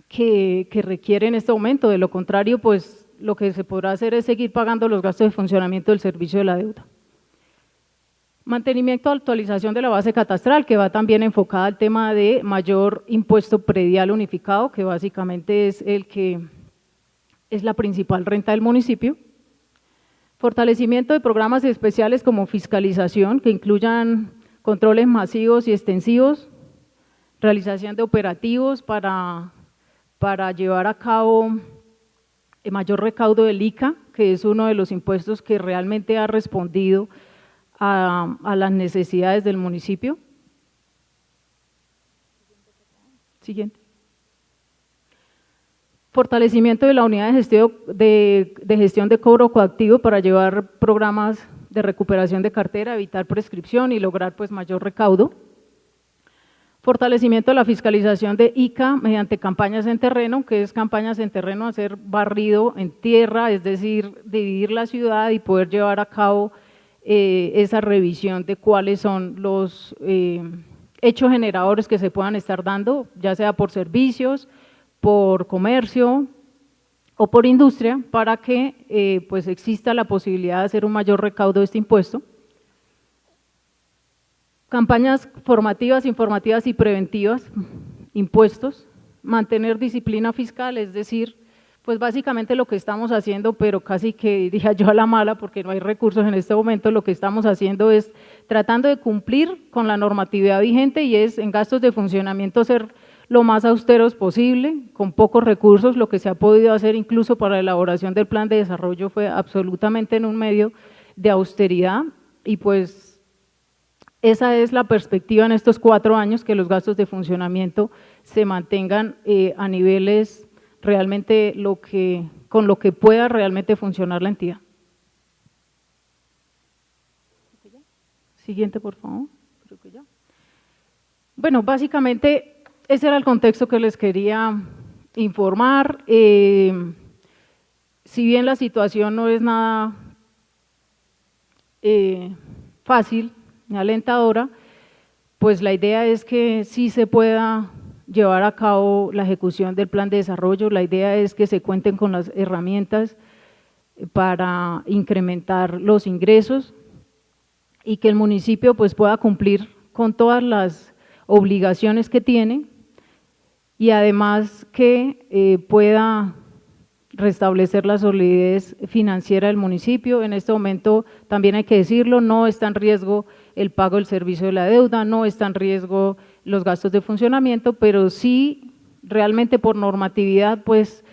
que requiere en este momento. De lo contrario, pues lo que se podrá hacer es seguir pagando los gastos de funcionamiento del servicio de la deuda. Mantenimiento, actualización de la base catastral, que va también enfocada al tema de mayor impuesto predial unificado, que básicamente es el que es la principal renta del municipio. Fortalecimiento de programas especiales como fiscalización, que incluyan controles masivos y extensivos, realización de operativos para llevar a cabo el mayor recaudo del ICA, que es uno de los impuestos que realmente ha respondido a las necesidades del municipio. Siguiente. Fortalecimiento de la unidad de gestión de cobro coactivo para llevar programas de recuperación de cartera, evitar prescripción y lograr pues mayor recaudo. Fortalecimiento de la fiscalización de ICA mediante campañas en terreno, que es campañas en terreno, hacer barrido en tierra, es decir, dividir la ciudad y poder llevar a cabo esa revisión de cuáles son los hechos generadores que se puedan estar dando, ya sea por servicios, por comercio o por industria, para que pues exista la posibilidad de hacer un mayor recaudo de este impuesto. Campañas formativas, informativas y preventivas, impuestos, mantener disciplina fiscal, es decir, pues básicamente lo que estamos haciendo, pero casi que diría yo a la mala porque no hay recursos en este momento, lo que estamos haciendo es tratando de cumplir con la normatividad vigente y es en gastos de funcionamiento ser lo más austeros posible, con pocos recursos. Lo que se ha podido hacer incluso para la elaboración del plan de desarrollo fue absolutamente en un medio de austeridad y pues esa es la perspectiva en estos 4 años, que los gastos de funcionamiento se mantengan a niveles realmente con lo que pueda realmente funcionar la entidad. Siguiente, por favor. Creo que ya. Bueno, básicamente ese era el contexto que les quería informar. Si bien la situación no es nada fácil ni alentadora, pues la idea es que sí se pueda llevar a cabo la ejecución del plan de desarrollo. La idea es que se cuenten con las herramientas para incrementar los ingresos y que el municipio pues pueda cumplir con todas las obligaciones que tiene y además que pueda restablecer la solidez financiera del municipio. En este momento, también hay que decirlo, no está en riesgo el pago del servicio de la deuda, no está en riesgo los gastos de funcionamiento, pero sí realmente por normatividad, pues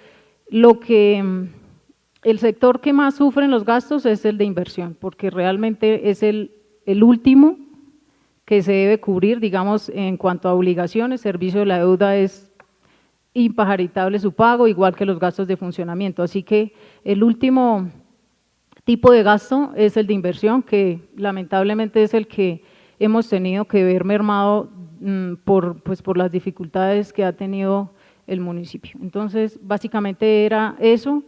el sector que más sufre en los gastos es el de inversión, porque realmente es el último que se debe cubrir, digamos, en cuanto a obligaciones. Servicio de la deuda es impajaritable su pago, igual que los gastos de funcionamiento, así que el último tipo de gasto es el de inversión, que lamentablemente es el que hemos tenido que ver mermado por las dificultades que ha tenido el municipio. Entonces, básicamente era eso,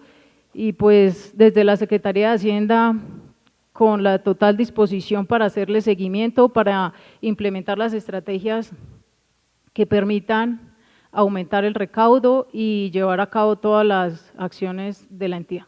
y pues desde la Secretaría de Hacienda con la total disposición para hacerle seguimiento, para implementar las estrategias que permitan aumentar el recaudo y llevar a cabo todas las acciones de la entidad.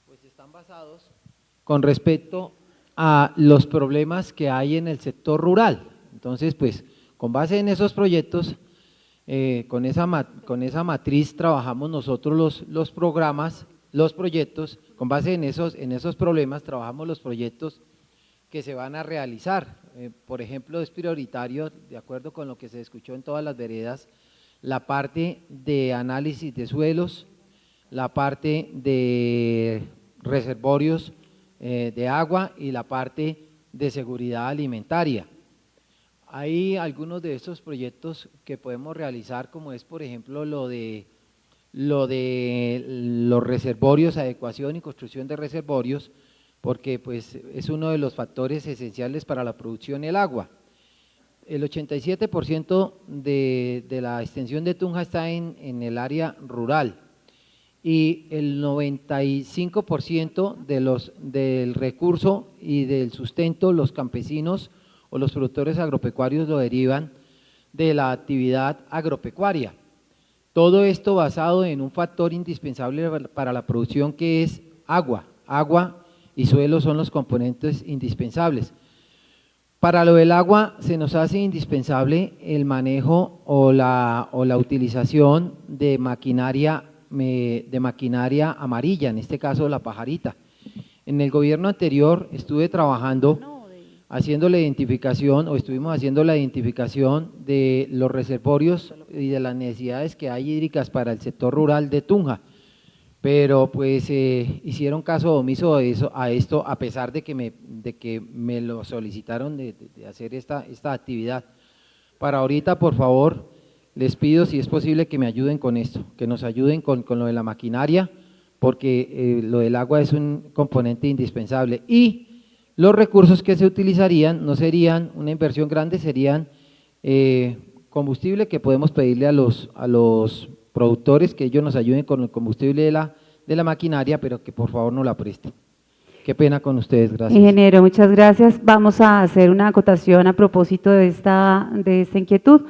Pues están basados con respecto a los problemas que hay en el sector rural. Entonces, pues, con base en esos proyectos, con esa matriz trabajamos nosotros los programas, los proyectos, con base en esos problemas trabajamos los proyectos que se van a realizar. Por ejemplo, es prioritario, de acuerdo con lo que se escuchó en todas las veredas, la parte de análisis de suelos, la parte de reservorios de agua y la parte de seguridad alimentaria. Hay algunos de estos proyectos que podemos realizar, como es por ejemplo lo de los reservorios, adecuación y construcción de reservorios, porque pues es uno de los factores esenciales para la producción del agua. El 87% de la extensión de Tunja está en el área rural y el 95% del recurso y del sustento los campesinos o los productores agropecuarios lo derivan de la actividad agropecuaria. Todo esto basado en un factor indispensable para la producción que es agua. Agua y suelo son los componentes indispensables. Para lo del agua se nos hace indispensable el manejo o la utilización de maquinaria amarilla, en este caso la pajarita. En el gobierno anterior estuve trabajando haciendo la identificación, o estuvimos haciendo la identificación de los reservorios y de las necesidades que hay hídricas para el sector rural de Tunja, pero pues hicieron caso omiso a esto, a pesar de que me lo solicitaron de hacer esta actividad. Para ahorita, por favor, les pido si es posible que me ayuden con esto, que nos ayuden con lo de la maquinaria, porque lo del agua es un componente indispensable y los recursos que se utilizarían no serían una inversión grande, serían combustible que podemos pedirle a los productores que ellos nos ayuden con el combustible de la maquinaria, pero que por favor no la presten. Qué pena con ustedes, gracias. Ingeniero, muchas gracias. Vamos a hacer una acotación a propósito de esta inquietud.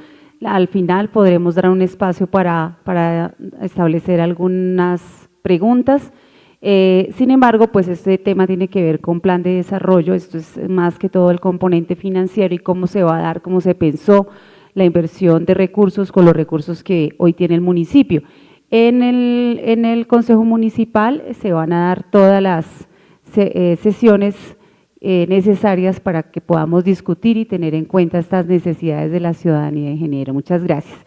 Al final podremos dar un espacio para establecer algunas preguntas. Sin embargo, pues este tema tiene que ver con plan de desarrollo, esto es más que todo el componente financiero y cómo se va a dar, cómo se pensó la inversión de recursos con los recursos que hoy tiene el municipio. En el Consejo Municipal se van a dar todas las sesiones necesarias para que podamos discutir y tener en cuenta estas necesidades de la ciudadanía, ingeniero. Muchas gracias.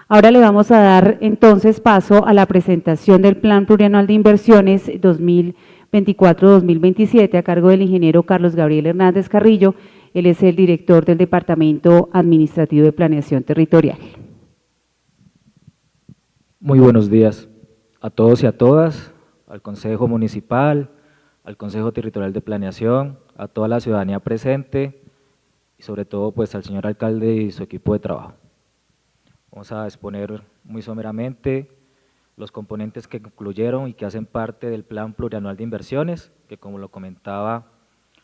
Ahora le vamos a dar entonces paso a la presentación del Plan Plurianual de Inversiones 2024-2027 a cargo del ingeniero Carlos Gabriel Hernández Carrillo. Él es el director del Departamento Administrativo de Planeación Territorial. Muy buenos días a todos y a todas, al Consejo Municipal, al Consejo Territorial de Planeación, a toda la ciudadanía presente y sobre todo pues al señor alcalde y su equipo de trabajo. Vamos a exponer muy someramente los componentes que concluyeron y que hacen parte del Plan Plurianual de Inversiones, que como lo comentaba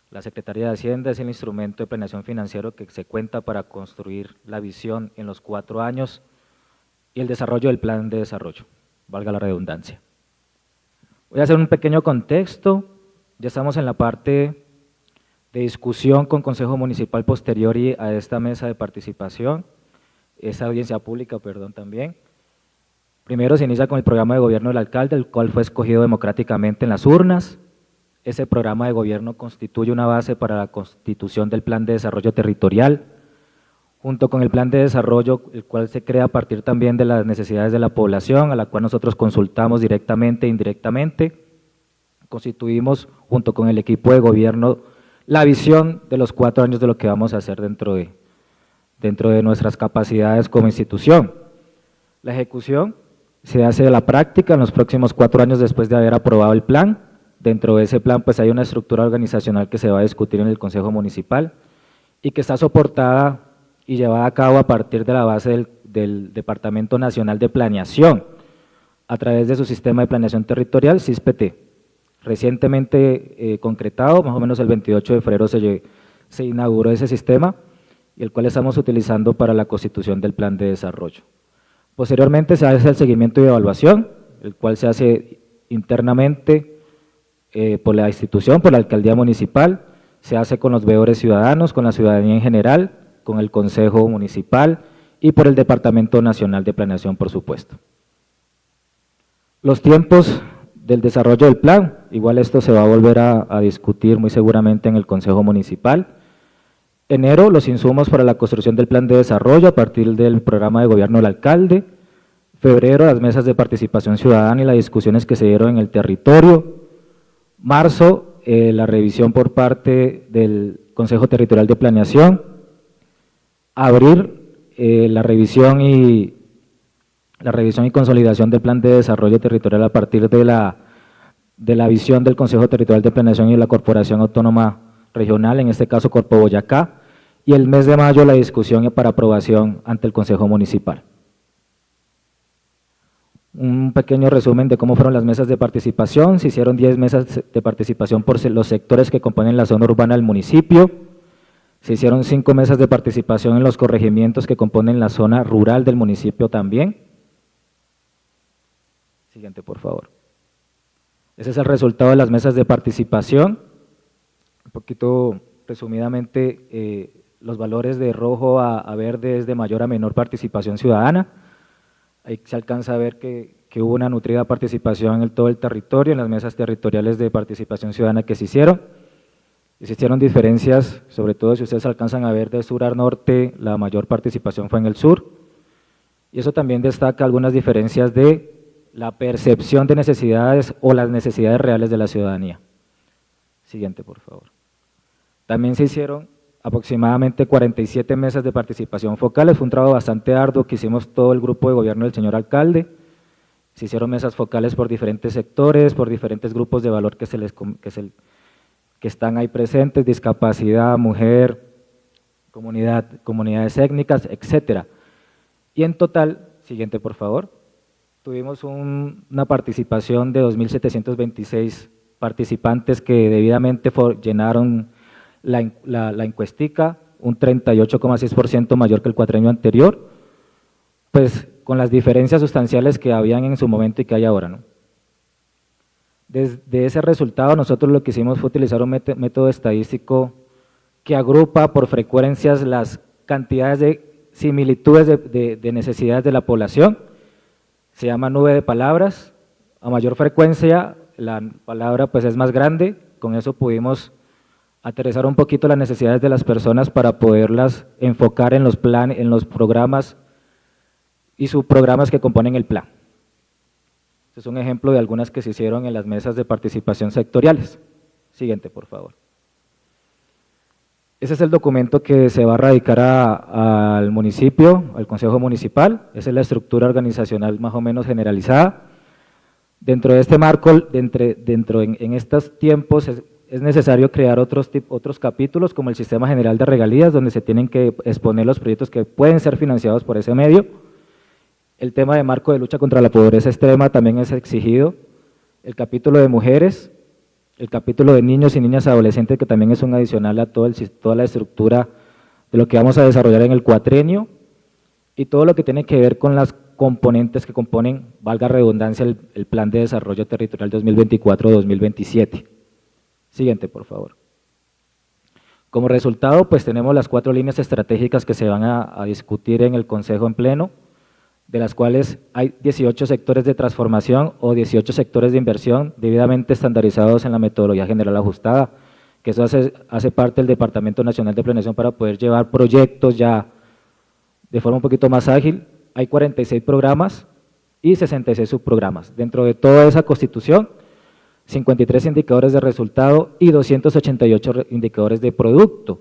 la Secretaría de Hacienda, es el instrumento de planeación financiero que se cuenta para construir la visión en los 4 años y el desarrollo del plan de desarrollo, valga la redundancia. Voy a hacer un pequeño contexto, ya estamos en la parte de discusión con Consejo Municipal posterior y a esta mesa de participación, esa audiencia pública, perdón, también. Primero se inicia con el programa de gobierno del alcalde, el cual fue escogido democráticamente en las urnas. Ese programa de gobierno constituye una base para la constitución del Plan de Desarrollo Territorial, junto con el Plan de Desarrollo, el cual se crea a partir también de las necesidades de la población, a la cual nosotros consultamos directamente e indirectamente. Constituimos, junto con el equipo de gobierno, la visión de los 4 años de lo que vamos a hacer dentro de nuestras capacidades como institución. La ejecución se hace de la práctica en los próximos 4 años después de haber aprobado el plan. Dentro de ese plan pues hay una estructura organizacional que se va a discutir en el Consejo Municipal y que está soportada y llevada a cabo a partir de la base del Departamento Nacional de Planeación, a través de su sistema de planeación territorial, SISPT. Recientemente concretado, más o menos el 28 de febrero se inauguró ese sistema, y el cual estamos utilizando para la constitución del plan de desarrollo. Posteriormente se hace el seguimiento y evaluación, el cual se hace internamente por la institución, por la alcaldía municipal, se hace con los veedores ciudadanos, con la ciudadanía en general, con el Consejo Municipal y por el Departamento Nacional de Planeación, por supuesto. Los tiempos del desarrollo del plan, igual esto se va a volver a discutir muy seguramente en el Consejo Municipal. Enero, los insumos para la construcción del plan de desarrollo a partir del programa de gobierno del alcalde. Febrero, las mesas de participación ciudadana y las discusiones que se dieron en el territorio. Marzo, la revisión por parte del Consejo Territorial de Planeación. Abril, la revisión y consolidación del plan de desarrollo territorial a partir de la visión del Consejo Territorial de Planeación y de la Corporación Autónoma Regional, en este caso Corpo Boyacá, y el mes de mayo la discusión para aprobación ante el Consejo Municipal. Un pequeño resumen de cómo fueron las mesas de participación. Se hicieron 10 mesas de participación por los sectores que componen la zona urbana del municipio. Se hicieron 5 mesas de participación en los corregimientos que componen la zona rural del municipio también. Siguiente, por favor. Ese es el resultado de las mesas de participación. Un poquito resumidamente, los valores de rojo a verde es de mayor a menor participación ciudadana. Ahí se alcanza a ver que hubo una nutrida participación en todo el territorio, en las mesas territoriales de participación ciudadana que se hicieron. Existieron diferencias, sobre todo si ustedes alcanzan a ver de sur a norte, la mayor participación fue en el sur. Y eso también destaca algunas diferencias de la percepción de necesidades o las necesidades reales de la ciudadanía. Siguiente, por favor. También se hicieron aproximadamente 47 mesas de participación focales, fue un trabajo bastante arduo que hicimos todo el grupo de gobierno del señor alcalde. Se hicieron mesas focales por diferentes sectores, por diferentes grupos de valor que están ahí presentes, discapacidad, mujer, comunidades étnicas, etcétera. Y en total, siguiente por favor, tuvimos una participación de 2.726 participantes que debidamente llenaron la encuestica, un 38,6% mayor que el cuatrienio anterior, pues con las diferencias sustanciales que habían en su momento y que hay ahora, ¿no? Desde ese resultado nosotros lo que hicimos fue utilizar un método estadístico que agrupa por frecuencias las cantidades de similitudes de necesidades de la población. Se llama nube de palabras. A mayor frecuencia la palabra pues es más grande, con eso pudimos aterrizar un poquito las necesidades de las personas para poderlas enfocar en los planes, en los programas y subprogramas que componen el plan. Este es un ejemplo de algunas que se hicieron en las mesas de participación sectoriales. Siguiente, por favor. Ese es el documento que se va a radicar al municipio, al Consejo Municipal. Esa es la estructura organizacional más o menos generalizada. Dentro de este marco, en estos tiempos, es necesario crear otros capítulos como el Sistema General de Regalías, donde se tienen que exponer los proyectos que pueden ser financiados por ese medio. El tema de marco de lucha contra la pobreza extrema también es exigido. El capítulo de mujeres, el capítulo de niños y niñas adolescentes, que también es un adicional a toda la estructura de lo que vamos a desarrollar en el cuatrienio, y todo lo que tiene que ver con las componentes que componen, valga redundancia, el Plan de Desarrollo Territorial 2024-2027. Siguiente, por favor. Como resultado, pues tenemos las 4 líneas estratégicas que se van a discutir en el Consejo en pleno, de las cuales hay 18 sectores de transformación o 18 sectores de inversión debidamente estandarizados en la metodología general ajustada, que eso hace parte del Departamento Nacional de Planeación para poder llevar proyectos ya de forma un poquito más ágil. Hay 46 programas y 66 subprogramas. Dentro de toda esa constitución, 53 indicadores de resultado y 288 indicadores de producto.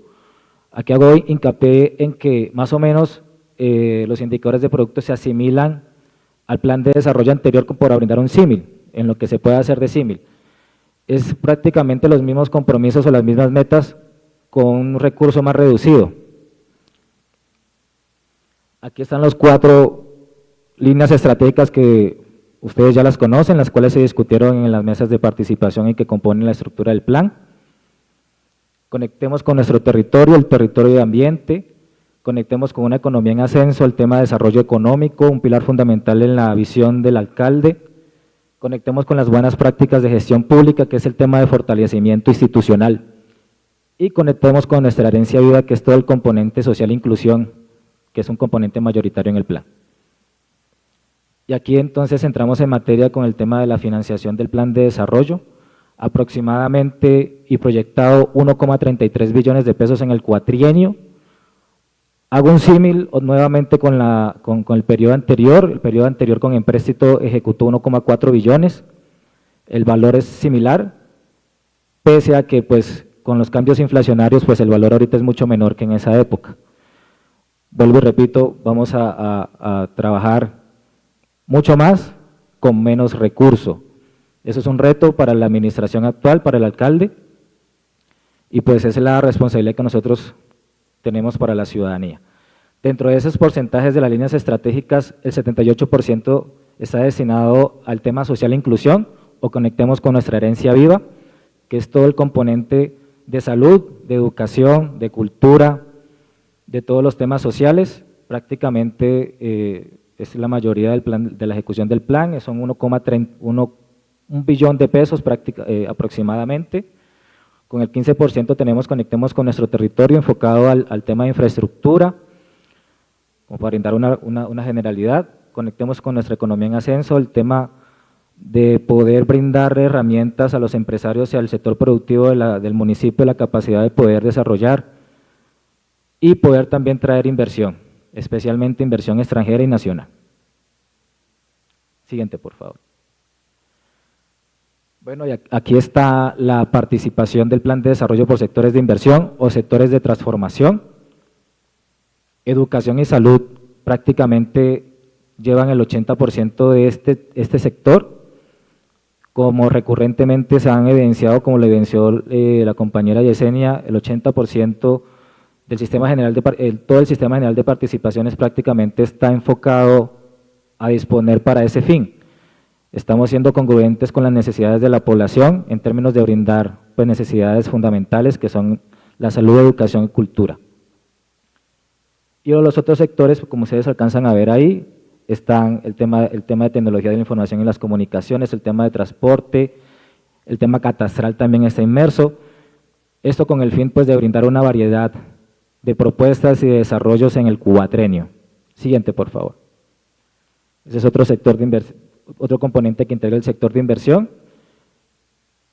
Aquí hago hincapié en que más o menos los indicadores de producto se asimilan al plan de desarrollo anterior por brindar un símil, en lo que se puede hacer de símil. Es prácticamente los mismos compromisos o las mismas metas con un recurso más reducido. Aquí están las 4 líneas estratégicas que ustedes ya las conocen, las cuales se discutieron en las mesas de participación y que componen la estructura del plan. Conectemos con nuestro territorio, el territorio de ambiente, conectemos con una economía en ascenso, el tema de desarrollo económico, un pilar fundamental en la visión del alcalde. Conectemos con las buenas prácticas de gestión pública, que es el tema de fortalecimiento institucional. Y conectemos con nuestra herencia viva, que es todo el componente social e inclusión, que es un componente mayoritario en el plan. Y aquí entonces entramos en materia con el tema de la financiación del plan de desarrollo, aproximadamente y proyectado 1,33 billones de pesos en el cuatrienio. Hago un símil nuevamente con el periodo anterior con empréstito ejecutó 1,4 billones, el valor es similar, pese a que pues con los cambios inflacionarios pues el valor ahorita es mucho menor que en esa época. Vuelvo y repito, vamos a trabajar mucho más con menos recurso. Eso es un reto para la administración actual, para el alcalde, y pues esa es la responsabilidad que nosotros tenemos para la ciudadanía. Dentro de esos porcentajes de las líneas estratégicas, el 78% está destinado al tema social e inclusión, o conectemos con nuestra herencia viva, que es todo el componente de salud, de educación, de cultura, de todos los temas sociales. Prácticamente es la mayoría del plan, de la ejecución del plan, son 1 billón de pesos aproximadamente. Con el 15% tenemos conectemos con nuestro territorio enfocado al tema de infraestructura, como para brindar una generalidad. Conectemos con nuestra economía en ascenso, el tema de poder brindar herramientas a los empresarios y al sector productivo del municipio, la capacidad de poder desarrollar y poder también traer inversión, especialmente inversión extranjera y nacional. Siguiente, por favor. Bueno, y aquí está la participación del plan de desarrollo por sectores de inversión o sectores de transformación. Educación y salud prácticamente llevan el 80% de este sector, como recurrentemente se han evidenciado, como lo evidenció la compañera Yesenia, el 80% del sistema general todo el sistema general de participaciones prácticamente está enfocado a disponer para ese fin. Estamos siendo congruentes con las necesidades de la población en términos de brindar pues, necesidades fundamentales que son la salud, educación y cultura. Y los otros sectores, como ustedes alcanzan a ver ahí, están el tema de tecnología de la información y las comunicaciones, el tema de transporte, el tema catastral también está inmerso. Esto con el fin pues, de brindar una variedad de propuestas y de desarrollos en el cuatrenio. Siguiente, por favor. Ese es otro sector de inversión. Otro componente que integra el sector de inversión,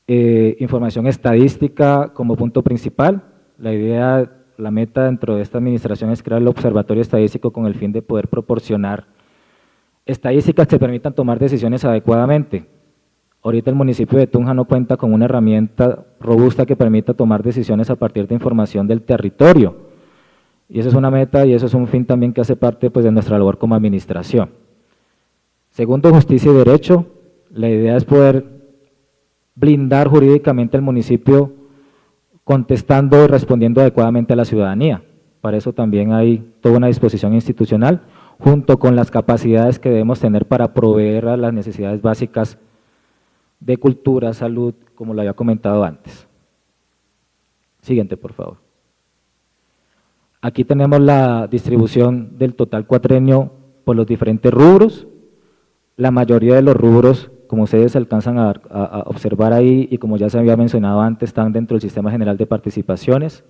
información estadística como punto principal. La meta dentro de esta administración es crear el observatorio estadístico con el fin de poder proporcionar estadísticas que permitan tomar decisiones adecuadamente. Ahorita el municipio de Tunja no cuenta con una herramienta robusta que permita tomar decisiones a partir de información del territorio. Y eso es una meta y eso es un fin también que hace parte pues, de nuestra labor como administración. Segundo, justicia y derecho. La idea es poder blindar jurídicamente al municipio contestando y respondiendo adecuadamente a la ciudadanía. Para eso también hay toda una disposición institucional, junto con las capacidades que debemos tener para proveer a las necesidades básicas de cultura, salud, como lo había comentado antes. Siguiente, por favor. Aquí tenemos la distribución del total cuatrenio por los diferentes rubros. La mayoría de los rubros, como ustedes alcanzan a observar ahí y como ya se había mencionado antes, están dentro del Sistema General de Participaciones.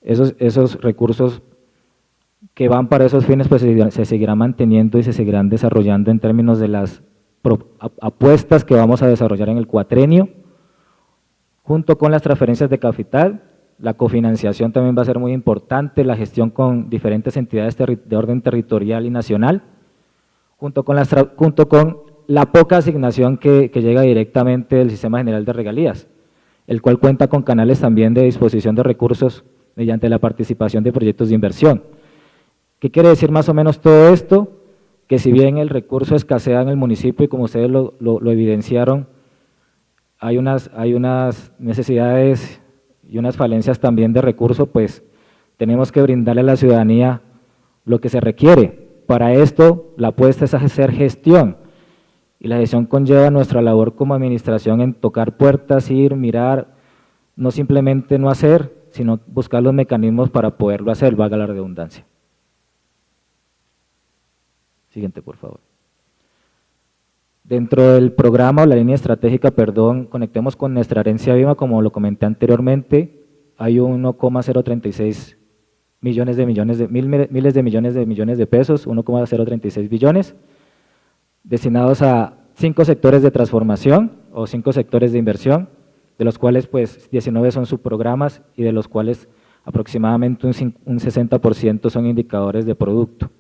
esos recursos que van para esos fines pues se seguirán manteniendo y se seguirán desarrollando en términos de las apuestas que vamos a desarrollar en el cuatrenio, junto con las transferencias de capital. La cofinanciación también va a ser muy importante, la gestión con diferentes entidades de orden territorial y nacional, junto con la poca asignación que llega directamente del Sistema General de Regalías, el cual cuenta con canales también de disposición de recursos mediante la participación de proyectos de inversión. ¿Qué quiere decir más o menos todo esto? Que si bien el recurso escasea en el municipio y como ustedes lo evidenciaron, hay unas necesidades y unas falencias también de recursos, pues tenemos que brindarle a la ciudadanía lo que se requiere. Para esto, la apuesta es hacer gestión, y la gestión conlleva nuestra labor como administración en tocar puertas, ir, mirar, no simplemente no hacer, sino buscar los mecanismos para poderlo hacer, valga la redundancia. Siguiente, por favor. Dentro del programa o la línea estratégica, Conectemos con nuestra herencia viva, como lo comenté anteriormente, hay 1,036 miles de millones de pesos, 1,036 billones, destinados a 5 sectores de transformación o 5 sectores de inversión, de los cuales pues 19 son subprogramas y de los cuales aproximadamente un 60% son indicadores de producto.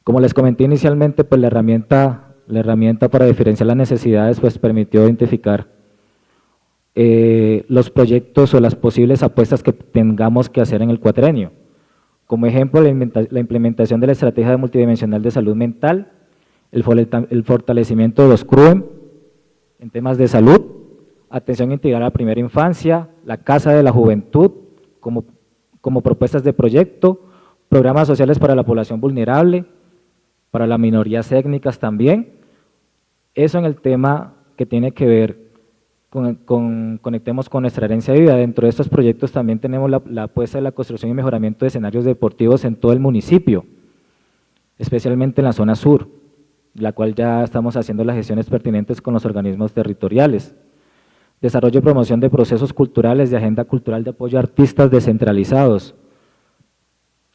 Como les comenté inicialmente, pues la herramienta para diferenciar las necesidades pues permitió identificar los proyectos o las posibles apuestas que tengamos que hacer en el cuatrenio. Como ejemplo, la implementación de la estrategia multidimensional de salud mental, el fortalecimiento de los CRUEM en temas de salud, atención integral a la primera infancia, la Casa de la Juventud como propuestas de proyecto, programas sociales para la población vulnerable, para las minorías étnicas también. Eso en el tema que tiene que ver Conectemos con nuestra herencia viva. Dentro de estos proyectos también tenemos la apuesta de la construcción y mejoramiento de escenarios deportivos en todo el municipio, especialmente en la zona sur, la cual ya estamos haciendo las gestiones pertinentes con los organismos territoriales. Desarrollo y promoción de procesos culturales, de agenda cultural de apoyo a artistas descentralizados.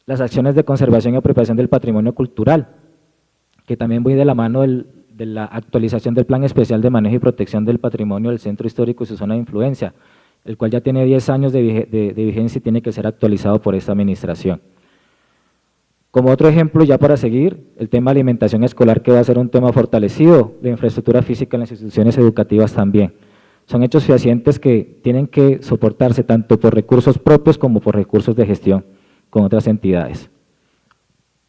Las acciones de conservación y apropiación del patrimonio cultural, que también voy de la mano de la actualización del Plan Especial de Manejo y Protección del Patrimonio del Centro Histórico y su zona de influencia, el cual ya tiene 10 años de vigencia y tiene que ser actualizado por esta administración. Como otro ejemplo, ya para seguir, el tema de alimentación escolar, que va a ser un tema fortalecido, la infraestructura física en las instituciones educativas también. Son hechos fehacientes que tienen que soportarse tanto por recursos propios como por recursos de gestión con otras entidades.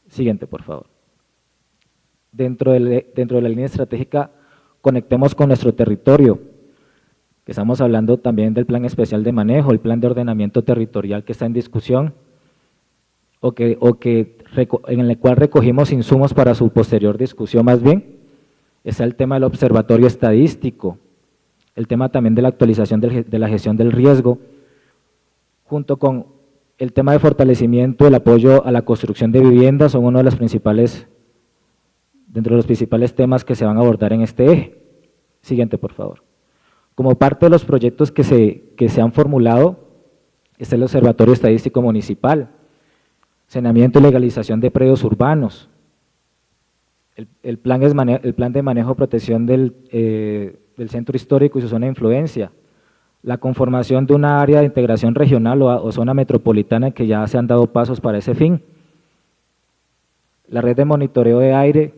Siguiente, por favor. Dentro de la línea estratégica, conectemos con nuestro territorio, que estamos hablando también del Plan Especial de Manejo, el Plan de Ordenamiento Territorial que está en discusión, en el cual recogimos insumos para su posterior discusión más bien. Está el tema del observatorio estadístico, el tema también de la actualización de la gestión del riesgo, junto con el tema de fortalecimiento del apoyo a la construcción de viviendas, son uno de los principales, dentro de los principales temas que se van a abordar en este eje. Siguiente, por favor. Como parte de los proyectos que se han formulado, está el Observatorio Estadístico Municipal, saneamiento y legalización de predios urbanos, el plan de manejo y protección del centro histórico y su zona de influencia, la conformación de una área de integración regional o zona metropolitana, que ya se han dado pasos para ese fin, la red de monitoreo de aire,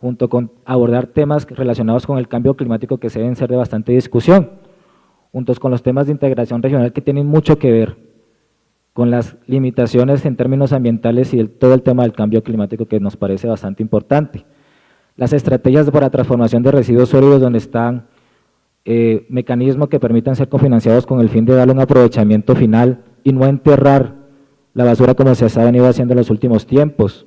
junto con abordar temas relacionados con el cambio climático que deben ser de bastante discusión, juntos con los temas de integración regional que tienen mucho que ver con las limitaciones en términos ambientales y todo el tema del cambio climático, que nos parece bastante importante. Las estrategias para transformación de residuos sólidos, donde están mecanismos que permitan ser cofinanciados con el fin de darle un aprovechamiento final y no enterrar la basura como se ha venido haciendo en los últimos tiempos.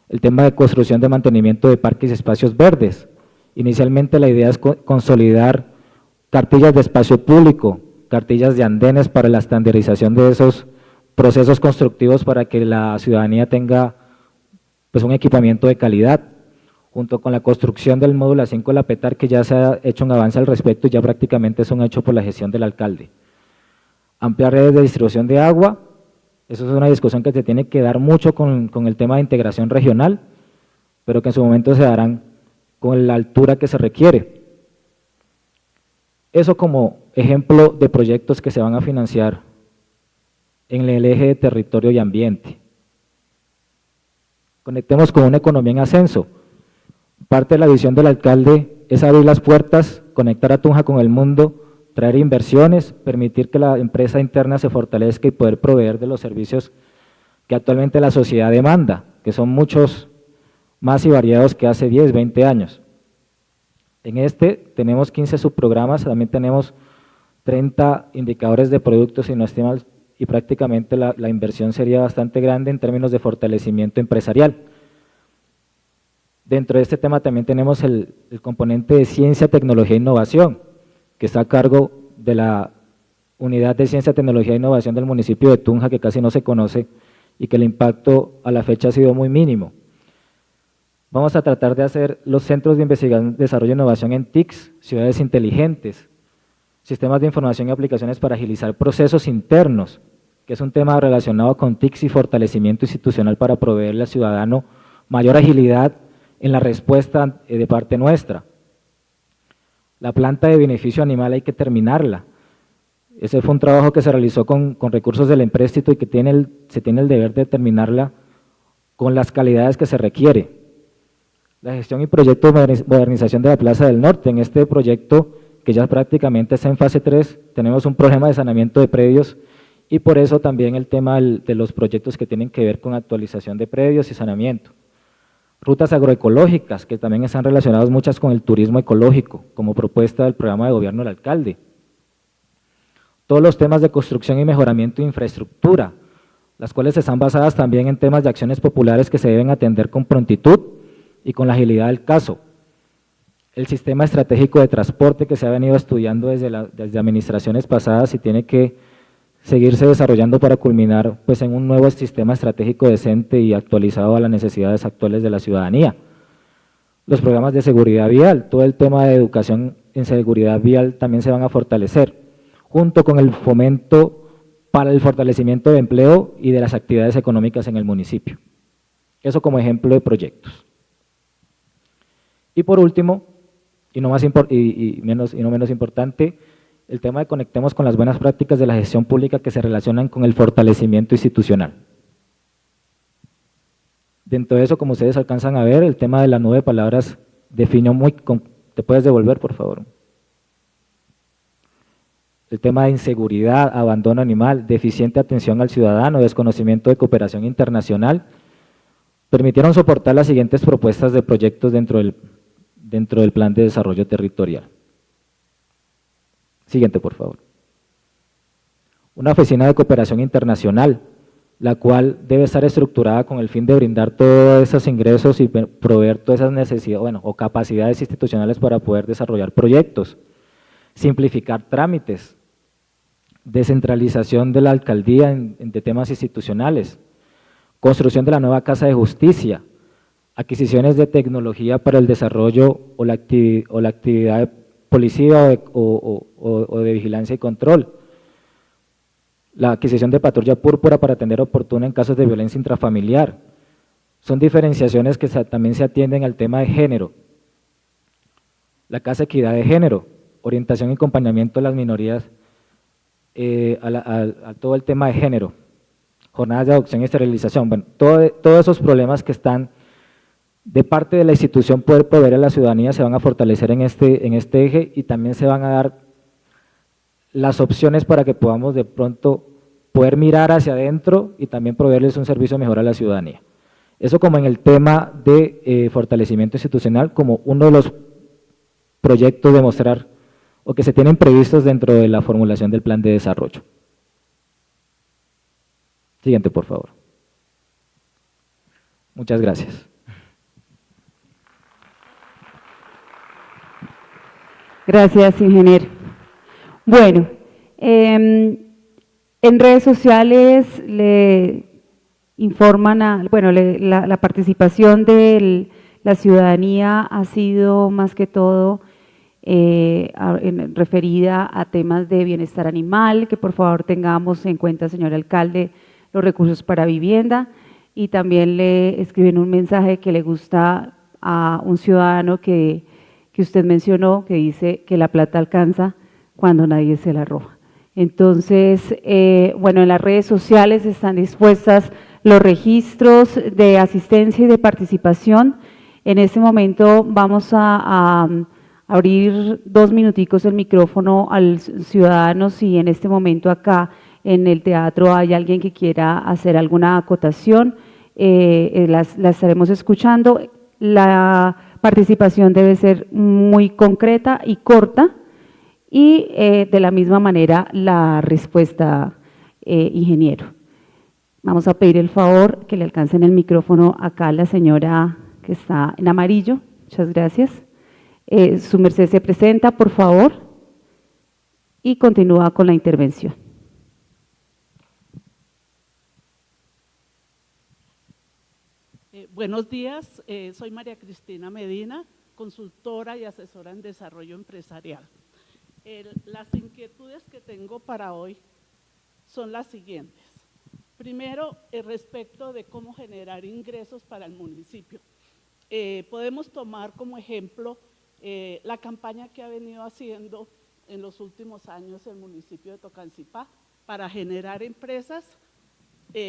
El tema de construcción de mantenimiento de parques y espacios verdes. Inicialmente la idea es consolidar cartillas de espacio público, cartillas de andenes para la estandarización de esos procesos constructivos para que la ciudadanía tenga pues un equipamiento de calidad, junto con la construcción del módulo 5 de la PETAR, que ya se ha hecho un avance al respecto y ya prácticamente es un hecho por la gestión del alcalde. ampliar redes de distribución de agua. Eso es una discusión que se tiene que dar mucho con el tema de integración regional, pero que en su momento se darán con la altura que se requiere. Eso como ejemplo de proyectos que se van a financiar en el eje de territorio y ambiente. Conectemos con una economía en ascenso. Parte de la visión del alcalde es abrir las puertas, conectar a Tunja con el mundo, traer inversiones, permitir que la empresa interna se fortalezca y poder proveer de los servicios que actualmente la sociedad demanda, que son muchos más y variados que hace 10, 20 años. En este tenemos 15 subprogramas, también tenemos 30 indicadores de productos y no estimados, y prácticamente la inversión sería bastante grande en términos de fortalecimiento empresarial. Dentro de este tema también tenemos el componente de ciencia, tecnología e innovación, que está a cargo de la Unidad de Ciencia, Tecnología e Innovación del municipio de Tunja, que casi no se conoce y que el impacto a la fecha ha sido muy mínimo. Vamos a tratar de hacer los centros de investigación, desarrollo e innovación en TICs, ciudades inteligentes, sistemas de información y aplicaciones para agilizar procesos internos, que es un tema relacionado con TICs y fortalecimiento institucional para proveerle al ciudadano mayor agilidad en la respuesta de parte nuestra. La planta de beneficio animal hay que terminarla. Ese fue un trabajo que se realizó con recursos del empréstito y que se tiene el deber de terminarla con las calidades que se requiere. La gestión y proyecto de modernización de la Plaza del Norte. En este proyecto, que ya prácticamente está en fase 3, tenemos un problema de saneamiento de predios y por eso también el tema de los proyectos que tienen que ver con actualización de predios y saneamiento. Rutas agroecológicas, que también están relacionadas muchas con el turismo ecológico, como propuesta del programa de gobierno del alcalde. Todos los temas de construcción y mejoramiento de infraestructura, las cuales están basadas también en temas de acciones populares que se deben atender con prontitud y con la agilidad del caso. El sistema estratégico de transporte que se ha venido estudiando desde administraciones pasadas y tiene que seguirse desarrollando para culminar pues, en un nuevo sistema estratégico decente y actualizado a las necesidades actuales de la ciudadanía. Los programas de seguridad vial, todo el tema de educación en seguridad vial también se van a fortalecer, junto con el fomento para el fortalecimiento de empleo y de las actividades económicas en el municipio. Eso como ejemplo de proyectos. Y por último, y no menos importante, el tema de conectemos con las buenas prácticas de la gestión pública que se relacionan con el fortalecimiento institucional. Dentro de eso, como ustedes alcanzan a ver, el tema de la nube de palabras definió muy… ¿Te puedes devolver, por favor? El tema de inseguridad, abandono animal, deficiente atención al ciudadano, desconocimiento de cooperación internacional, permitieron soportar las siguientes propuestas de proyectos dentro del Plan de Desarrollo Territorial. Siguiente, por favor. Una oficina de cooperación internacional, la cual debe estar estructurada con el fin de brindar todos esos ingresos y proveer todas esas necesidades, o capacidades institucionales para poder desarrollar proyectos, simplificar trámites, descentralización de la alcaldía de temas institucionales, construcción de la nueva Casa de Justicia, adquisiciones de tecnología para el desarrollo o la actividad de policía o de vigilancia y control, la adquisición de patrulla púrpura para atender oportuna en casos de violencia intrafamiliar. Son diferenciaciones que también se atienden al tema de género. La Casa Equidad de Género, orientación y acompañamiento de las minorías a todo el tema de género, jornadas de adopción y esterilización. Bueno, todos esos problemas que están de parte de la institución poder proveer a la ciudadanía se van a fortalecer en este eje y también se van a dar las opciones para que podamos de pronto poder mirar hacia adentro y también proveerles un servicio mejor a la ciudadanía. Eso como en el tema de fortalecimiento institucional, como uno de los proyectos de mostrar o que se tienen previstos dentro de la formulación del plan de desarrollo. Siguiente, por favor. Muchas gracias. Gracias, ingeniero. Bueno, en redes sociales le informan, la participación de la ciudadanía ha sido más que todo referida a temas de bienestar animal, que por favor tengamos en cuenta, señor alcalde, los recursos para vivienda, y también le escriben un mensaje que le gusta a un ciudadano que usted mencionó, que dice que la plata alcanza cuando nadie se la roba. Entonces, bueno, en las redes sociales están dispuestas los registros de asistencia y de participación. En este momento vamos a abrir 2 minuticos el micrófono a los ciudadanos si en este momento acá en el teatro hay alguien que quiera hacer alguna acotación, la estaremos escuchando. La participación debe ser muy concreta y corta y de la misma manera la respuesta, ingeniero. Vamos a pedir el favor que le alcancen el micrófono acá a la señora que está en amarillo. Muchas gracias. Su merced se presenta, por favor, y continúa con la intervención. Buenos días, soy María Cristina Medina, consultora y asesora en desarrollo empresarial. Las inquietudes que tengo para hoy son las siguientes. Primero, respecto de cómo generar ingresos para el municipio. Podemos tomar como ejemplo la campaña que ha venido haciendo en los últimos años el municipio de Tocancipá para generar empresas,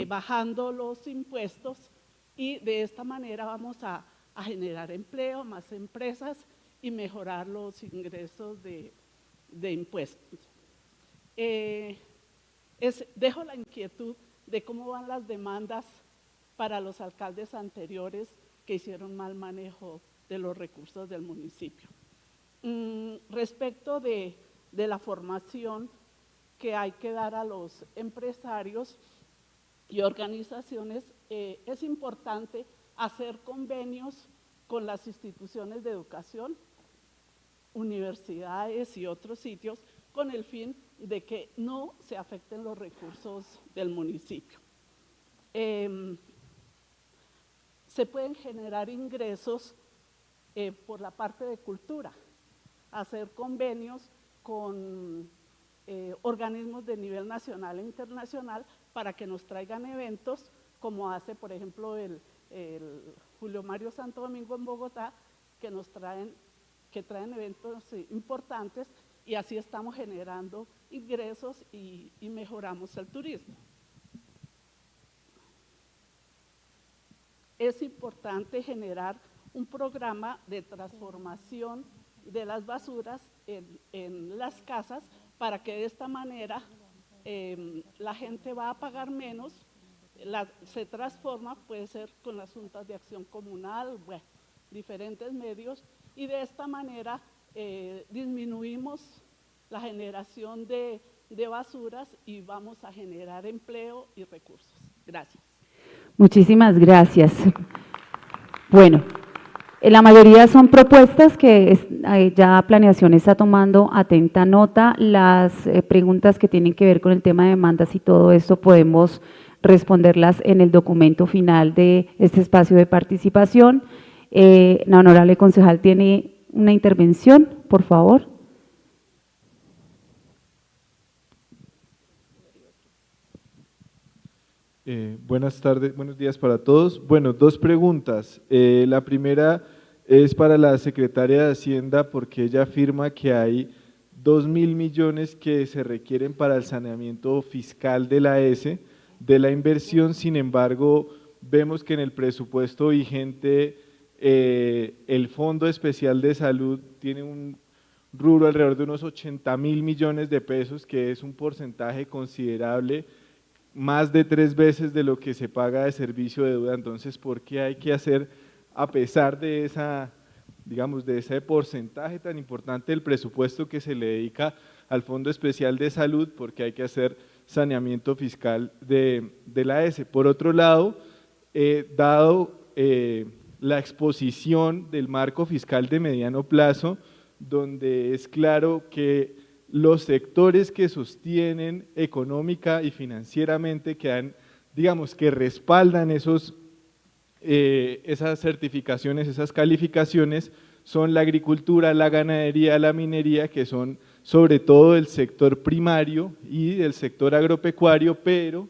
bajando los impuestos, y de esta manera vamos a generar empleo, más empresas y mejorar los ingresos de impuestos. Dejo la inquietud de cómo van las demandas para los alcaldes anteriores que hicieron mal manejo de los recursos del municipio. Respecto de la formación que hay que dar a los empresarios y organizaciones, es importante hacer convenios con las instituciones de educación, universidades y otros sitios, con el fin de que no se afecten los recursos del municipio. Se pueden generar ingresos por la parte de cultura, hacer convenios con organismos de nivel nacional e internacional para que nos traigan eventos, como hace, por ejemplo, el Julio Mario Santo Domingo en Bogotá, que traen eventos importantes, y así estamos generando ingresos y mejoramos el turismo. Es importante generar un programa de transformación de las basuras en las casas para que de esta manera la gente va a pagar menos, se transforma, puede ser con las juntas de acción comunal, bueno, diferentes medios, y de esta manera disminuimos la generación de basuras y vamos a generar empleo y recursos. Gracias. Muchísimas gracias. Bueno, la mayoría son propuestas que ya Planeación está tomando atenta nota. Las preguntas que tienen que ver con el tema de demandas y todo esto podemos responderlas en el documento final de este espacio de participación. La honorable concejal tiene una intervención, por favor. Buenas tardes, buenos días para todos. Bueno, 2 preguntas. La primera es para la secretaria de Hacienda, porque ella afirma que hay 2.000 millones que se requieren para el saneamiento fiscal de la S, de la inversión. Sin embargo, vemos que en el presupuesto vigente el Fondo Especial de Salud tiene un rubro alrededor de unos 80.000 millones de pesos, que es un porcentaje considerable, más de 3 veces de lo que se paga de servicio de deuda. Entonces, ¿por qué hay que hacer, a pesar de de ese porcentaje tan importante del presupuesto que se le dedica al Fondo Especial de Salud, porque hay que hacer saneamiento fiscal de la S? Por otro lado, dado la exposición del marco fiscal de mediano plazo, donde es claro que los sectores que sostienen económica y financieramente, que respaldan esas certificaciones, esas calificaciones, son la agricultura, la ganadería, la minería, que son sobre todo el sector primario y del sector agropecuario, pero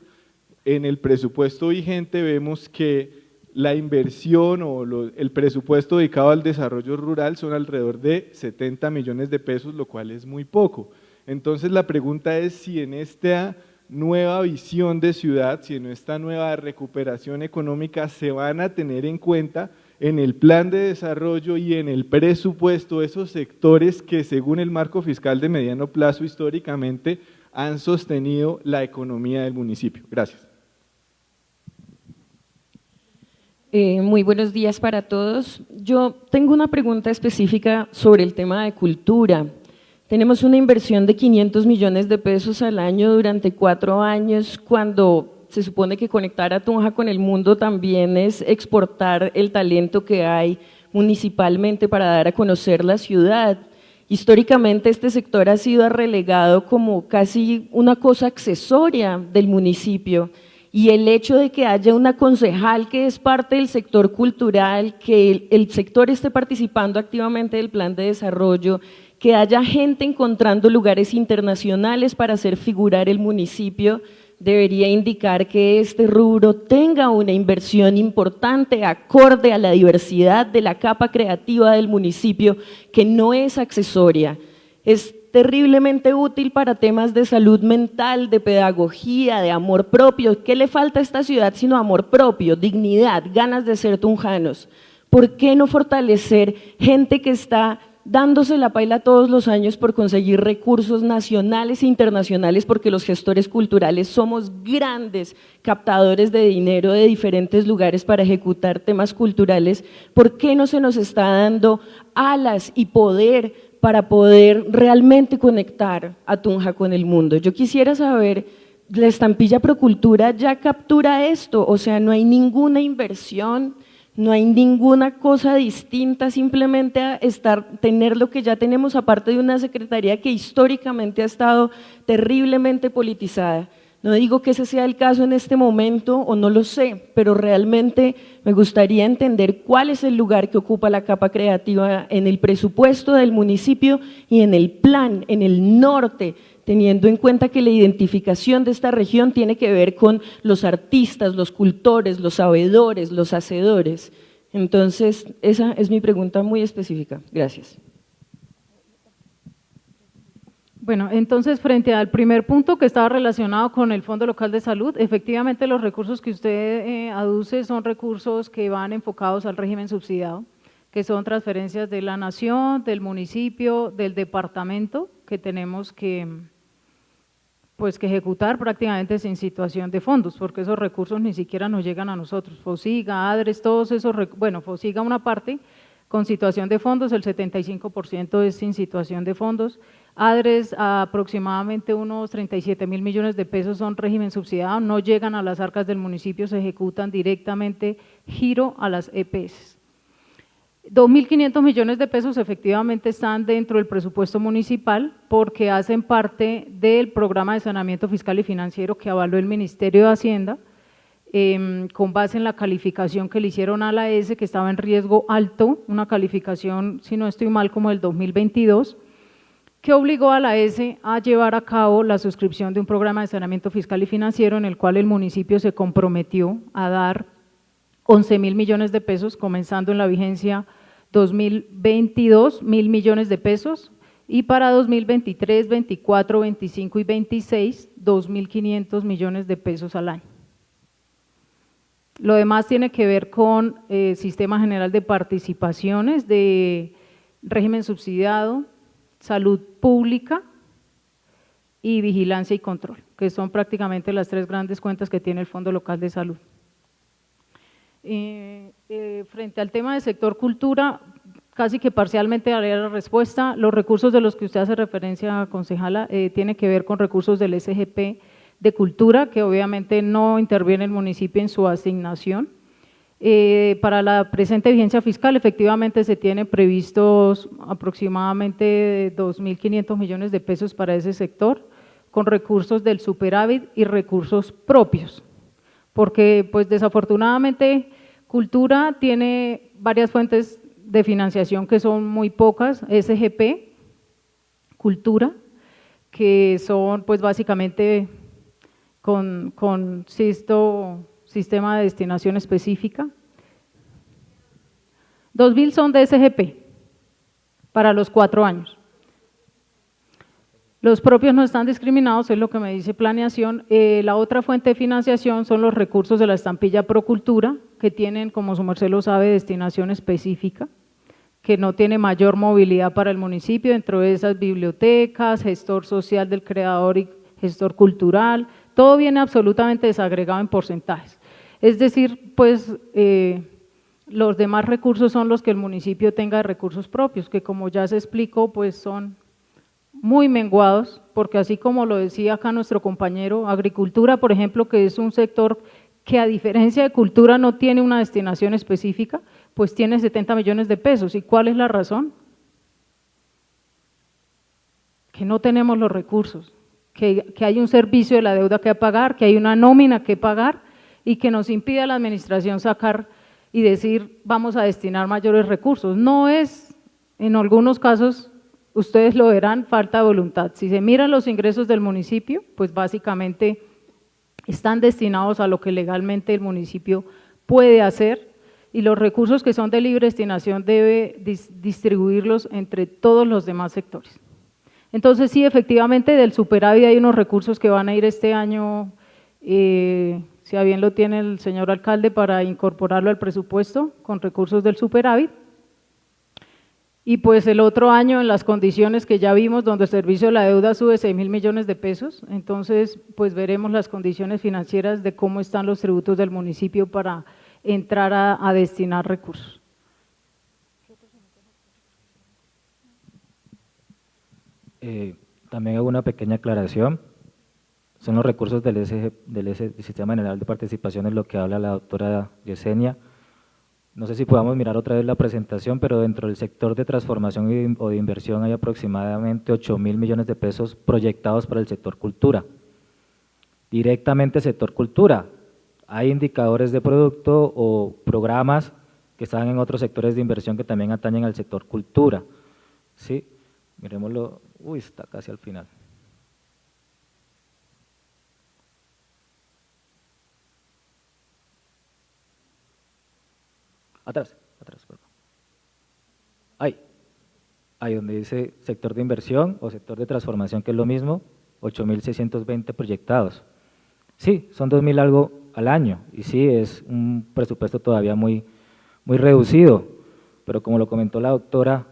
en el presupuesto vigente vemos que la inversión o el presupuesto dedicado al desarrollo rural son alrededor de 70 millones de pesos, lo cual es muy poco. Entonces la pregunta es si en esta nueva visión de ciudad, si en esta nueva recuperación económica se van a tener en cuenta en el plan de desarrollo y en el presupuesto esos sectores que según el marco fiscal de mediano plazo históricamente han sostenido la economía del municipio. Gracias. Muy buenos días para todos. Yo tengo una pregunta específica sobre el tema de cultura. Tenemos una inversión de 500 millones de pesos al año durante 4 años, cuando se supone que conectar a Tunja con el mundo también es exportar el talento que hay municipalmente para dar a conocer la ciudad. Históricamente este sector ha sido relegado como casi una cosa accesoria del municipio. Y el hecho de que haya una concejal que es parte del sector cultural, que el sector esté participando activamente del plan de desarrollo, que haya gente encontrando lugares internacionales para hacer figurar el municipio, debería indicar que este rubro tenga una inversión importante acorde a la diversidad de la capa creativa del municipio, que no es accesoria. Es terriblemente útil para temas de salud mental, de pedagogía, de amor propio. ¿Qué le falta a esta ciudad sino amor propio, dignidad, ganas de ser tunjanos? ¿Por qué no fortalecer gente que está dándose la paila todos los años por conseguir recursos nacionales e internacionales, porque los gestores culturales somos grandes captadores de dinero de diferentes lugares para ejecutar temas culturales? ¿Por qué no se nos está dando alas y poder para poder realmente conectar a Tunja con el mundo? Yo quisiera saber, la estampilla Procultura ya captura esto, o sea, no hay ninguna inversión, no hay ninguna cosa distinta, simplemente a tener lo que ya tenemos, aparte de una secretaría que históricamente ha estado terriblemente politizada. No digo que ese sea el caso en este momento, o no lo sé, pero realmente me gustaría entender cuál es el lugar que ocupa la capa creativa en el presupuesto del municipio y en el plan, en el norte, teniendo en cuenta que la identificación de esta región tiene que ver con los artistas, los cultores, los sabedores, los hacedores. Entonces, esa es mi pregunta muy específica. Gracias. Bueno, entonces frente al primer punto que estaba relacionado con el Fondo Local de Salud, efectivamente los recursos que usted aduce son recursos que van enfocados al régimen subsidiado, que son transferencias de la nación, del municipio, del departamento, que tenemos que ejecutar prácticamente sin situación de fondos, porque esos recursos ni siquiera nos llegan a nosotros. FOSIGA, ADRES, todos esos, bueno, FOSIGA una parte con situación de fondos, el 75% es sin situación de fondos. ADRES, aproximadamente unos 37.000 millones de pesos son régimen subsidiado, no llegan a las arcas del municipio, se ejecutan directamente giro a las EPS. 2.500 millones de pesos efectivamente están dentro del presupuesto municipal porque hacen parte del programa de saneamiento fiscal y financiero que avaló el Ministerio de Hacienda, con base en la calificación que le hicieron a la ESE, que estaba en riesgo alto, una calificación, si no estoy mal, como del 2022, que obligó a la ESE a llevar a cabo la suscripción de un programa de saneamiento fiscal y financiero en el cual el municipio se comprometió a dar 11.000 millones de pesos, comenzando en la vigencia 2022, 1.000 millones de pesos, y para 2023, 24, 25 y 26, 2.500 millones de pesos al año. Lo demás tiene que ver con Sistema General de Participaciones, de régimen subsidiado, salud pública y vigilancia y control, que son prácticamente las 3 grandes cuentas que tiene el Fondo Local de Salud. Frente al tema del sector cultura, casi que parcialmente daré la respuesta. Los recursos de los que usted hace referencia, concejala, tiene que ver con recursos del SGP de cultura, que obviamente no interviene el municipio en su asignación. Para la presente vigencia fiscal, efectivamente se tienen previstos aproximadamente 2.500 millones de pesos para ese sector, con recursos del superávit y recursos propios, porque pues desafortunadamente cultura tiene varias fuentes de financiación que son muy pocas, SGP, Cultura, que son pues básicamente con sistema de destinación específica. 2.000 son de SGP para los 4 años. Los propios no están discriminados, es lo que me dice planeación. La otra fuente de financiación son los recursos de la estampilla Procultura, que tienen, como su merced lo sabe, destinación específica, que no tiene mayor movilidad para el municipio, dentro de esas bibliotecas, gestor social del creador y gestor cultural, todo viene absolutamente desagregado en porcentajes. Es decir, pues los demás recursos son los que el municipio tenga de recursos propios, que como ya se explicó, pues son muy menguados, porque así como lo decía acá nuestro compañero, agricultura, por ejemplo, que es un sector que a diferencia de cultura no tiene una destinación específica, pues tiene 70 millones de pesos. ¿Y cuál es la razón? Que no tenemos los recursos, que hay un servicio de la deuda que pagar, que hay una nómina que pagar y que nos impide a la administración sacar y decir vamos a destinar mayores recursos. No es, en algunos casos, ustedes lo verán, falta de voluntad. Si se miran los ingresos del municipio, pues básicamente están destinados a lo que legalmente el municipio puede hacer y los recursos que son de libre destinación debe distribuirlos entre todos los demás sectores. Entonces sí, efectivamente del superávit hay unos recursos que van a ir este año, si a bien lo tiene el señor alcalde, para incorporarlo al presupuesto con recursos del superávit. Y pues el otro año en las condiciones que ya vimos, donde el servicio de la deuda sube 6.000 millones de pesos, entonces pues veremos las condiciones financieras de cómo están los tributos del municipio para entrar a destinar recursos. También hago una pequeña aclaración, son los recursos del Sistema General de Participaciones, lo que habla la doctora Yesenia. No sé si podamos mirar otra vez la presentación, pero dentro del sector de transformación o de inversión hay aproximadamente 8.000 millones de pesos proyectados para el sector cultura. Directamente sector cultura, hay indicadores de producto o programas que están en otros sectores de inversión que también atañen al sector cultura. ¿Sí? Miremoslo, uy, está casi al final. Atrás, perdón. Ahí donde dice sector de inversión o sector de transformación, que es lo mismo, 8.620 proyectados. Sí, son 2.000 algo al año, y sí, es un presupuesto todavía muy reducido, pero como lo comentó la doctora,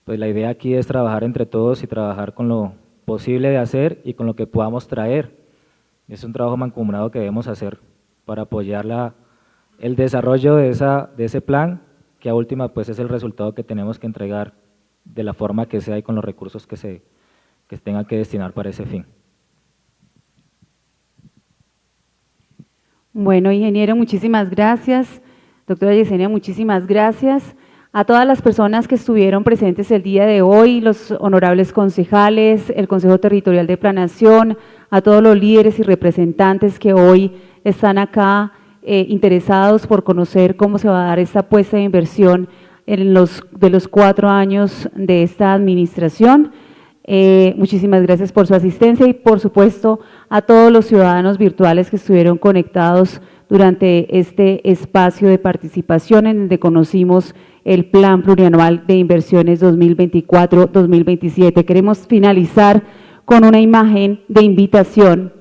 pues la idea aquí es trabajar entre todos y trabajar con lo posible de hacer y con lo que podamos traer. Es un trabajo mancomunado que debemos hacer para apoyar el desarrollo de ese plan, que a última pues es el resultado que tenemos que entregar de la forma que sea y con los recursos que se tengan que destinar para ese fin. Bueno, ingeniero, muchísimas gracias. Doctora Yesenia, muchísimas gracias. A todas las personas que estuvieron presentes el día de hoy, los honorables concejales, el Consejo Territorial de Planeación, a todos los líderes y representantes que hoy están acá interesados por conocer cómo se va a dar esta apuesta de inversión de los 4 años de esta administración. Muchísimas gracias por su asistencia y por supuesto a todos los ciudadanos virtuales que estuvieron conectados durante este espacio de participación en donde conocimos el Plan Plurianual de Inversiones 2024-2027. Queremos finalizar con una imagen de invitación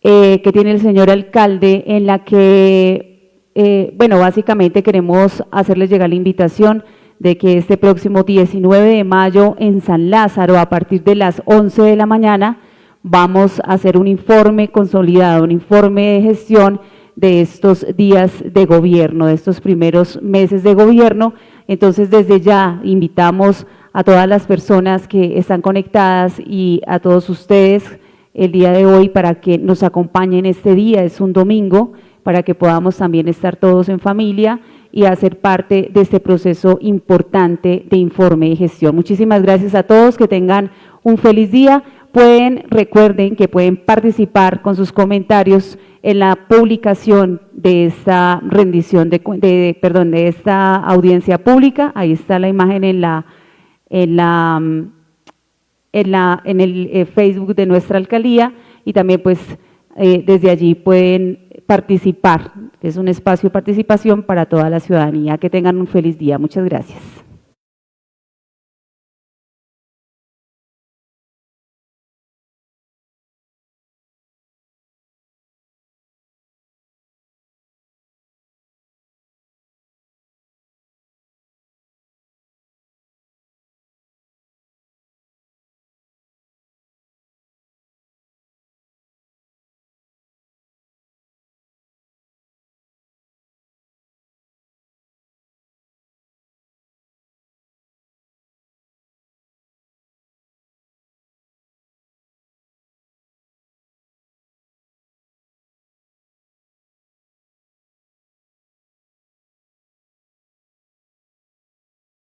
que tiene el señor alcalde, en la que, bueno, básicamente queremos hacerles llegar la invitación de que este próximo 19 de mayo en San Lázaro, a partir de las 11 de la mañana, vamos a hacer un informe consolidado, un informe de gestión de estos días de gobierno, de estos primeros meses de gobierno. Entonces, desde ya invitamos a todas las personas que están conectadas y a todos ustedes el día de hoy para que nos acompañen este día, es un domingo, para que podamos también estar todos en familia y hacer parte de este proceso importante de informe y gestión. Muchísimas gracias a todos, que tengan un feliz día. recuerden que pueden participar con sus comentarios en la publicación de esta rendición de esta audiencia pública. Ahí está la imagen en el Facebook de nuestra alcaldía, y también pues desde allí pueden participar. Es un espacio de participación para toda la ciudadanía. Que tengan un feliz día. Muchas gracias.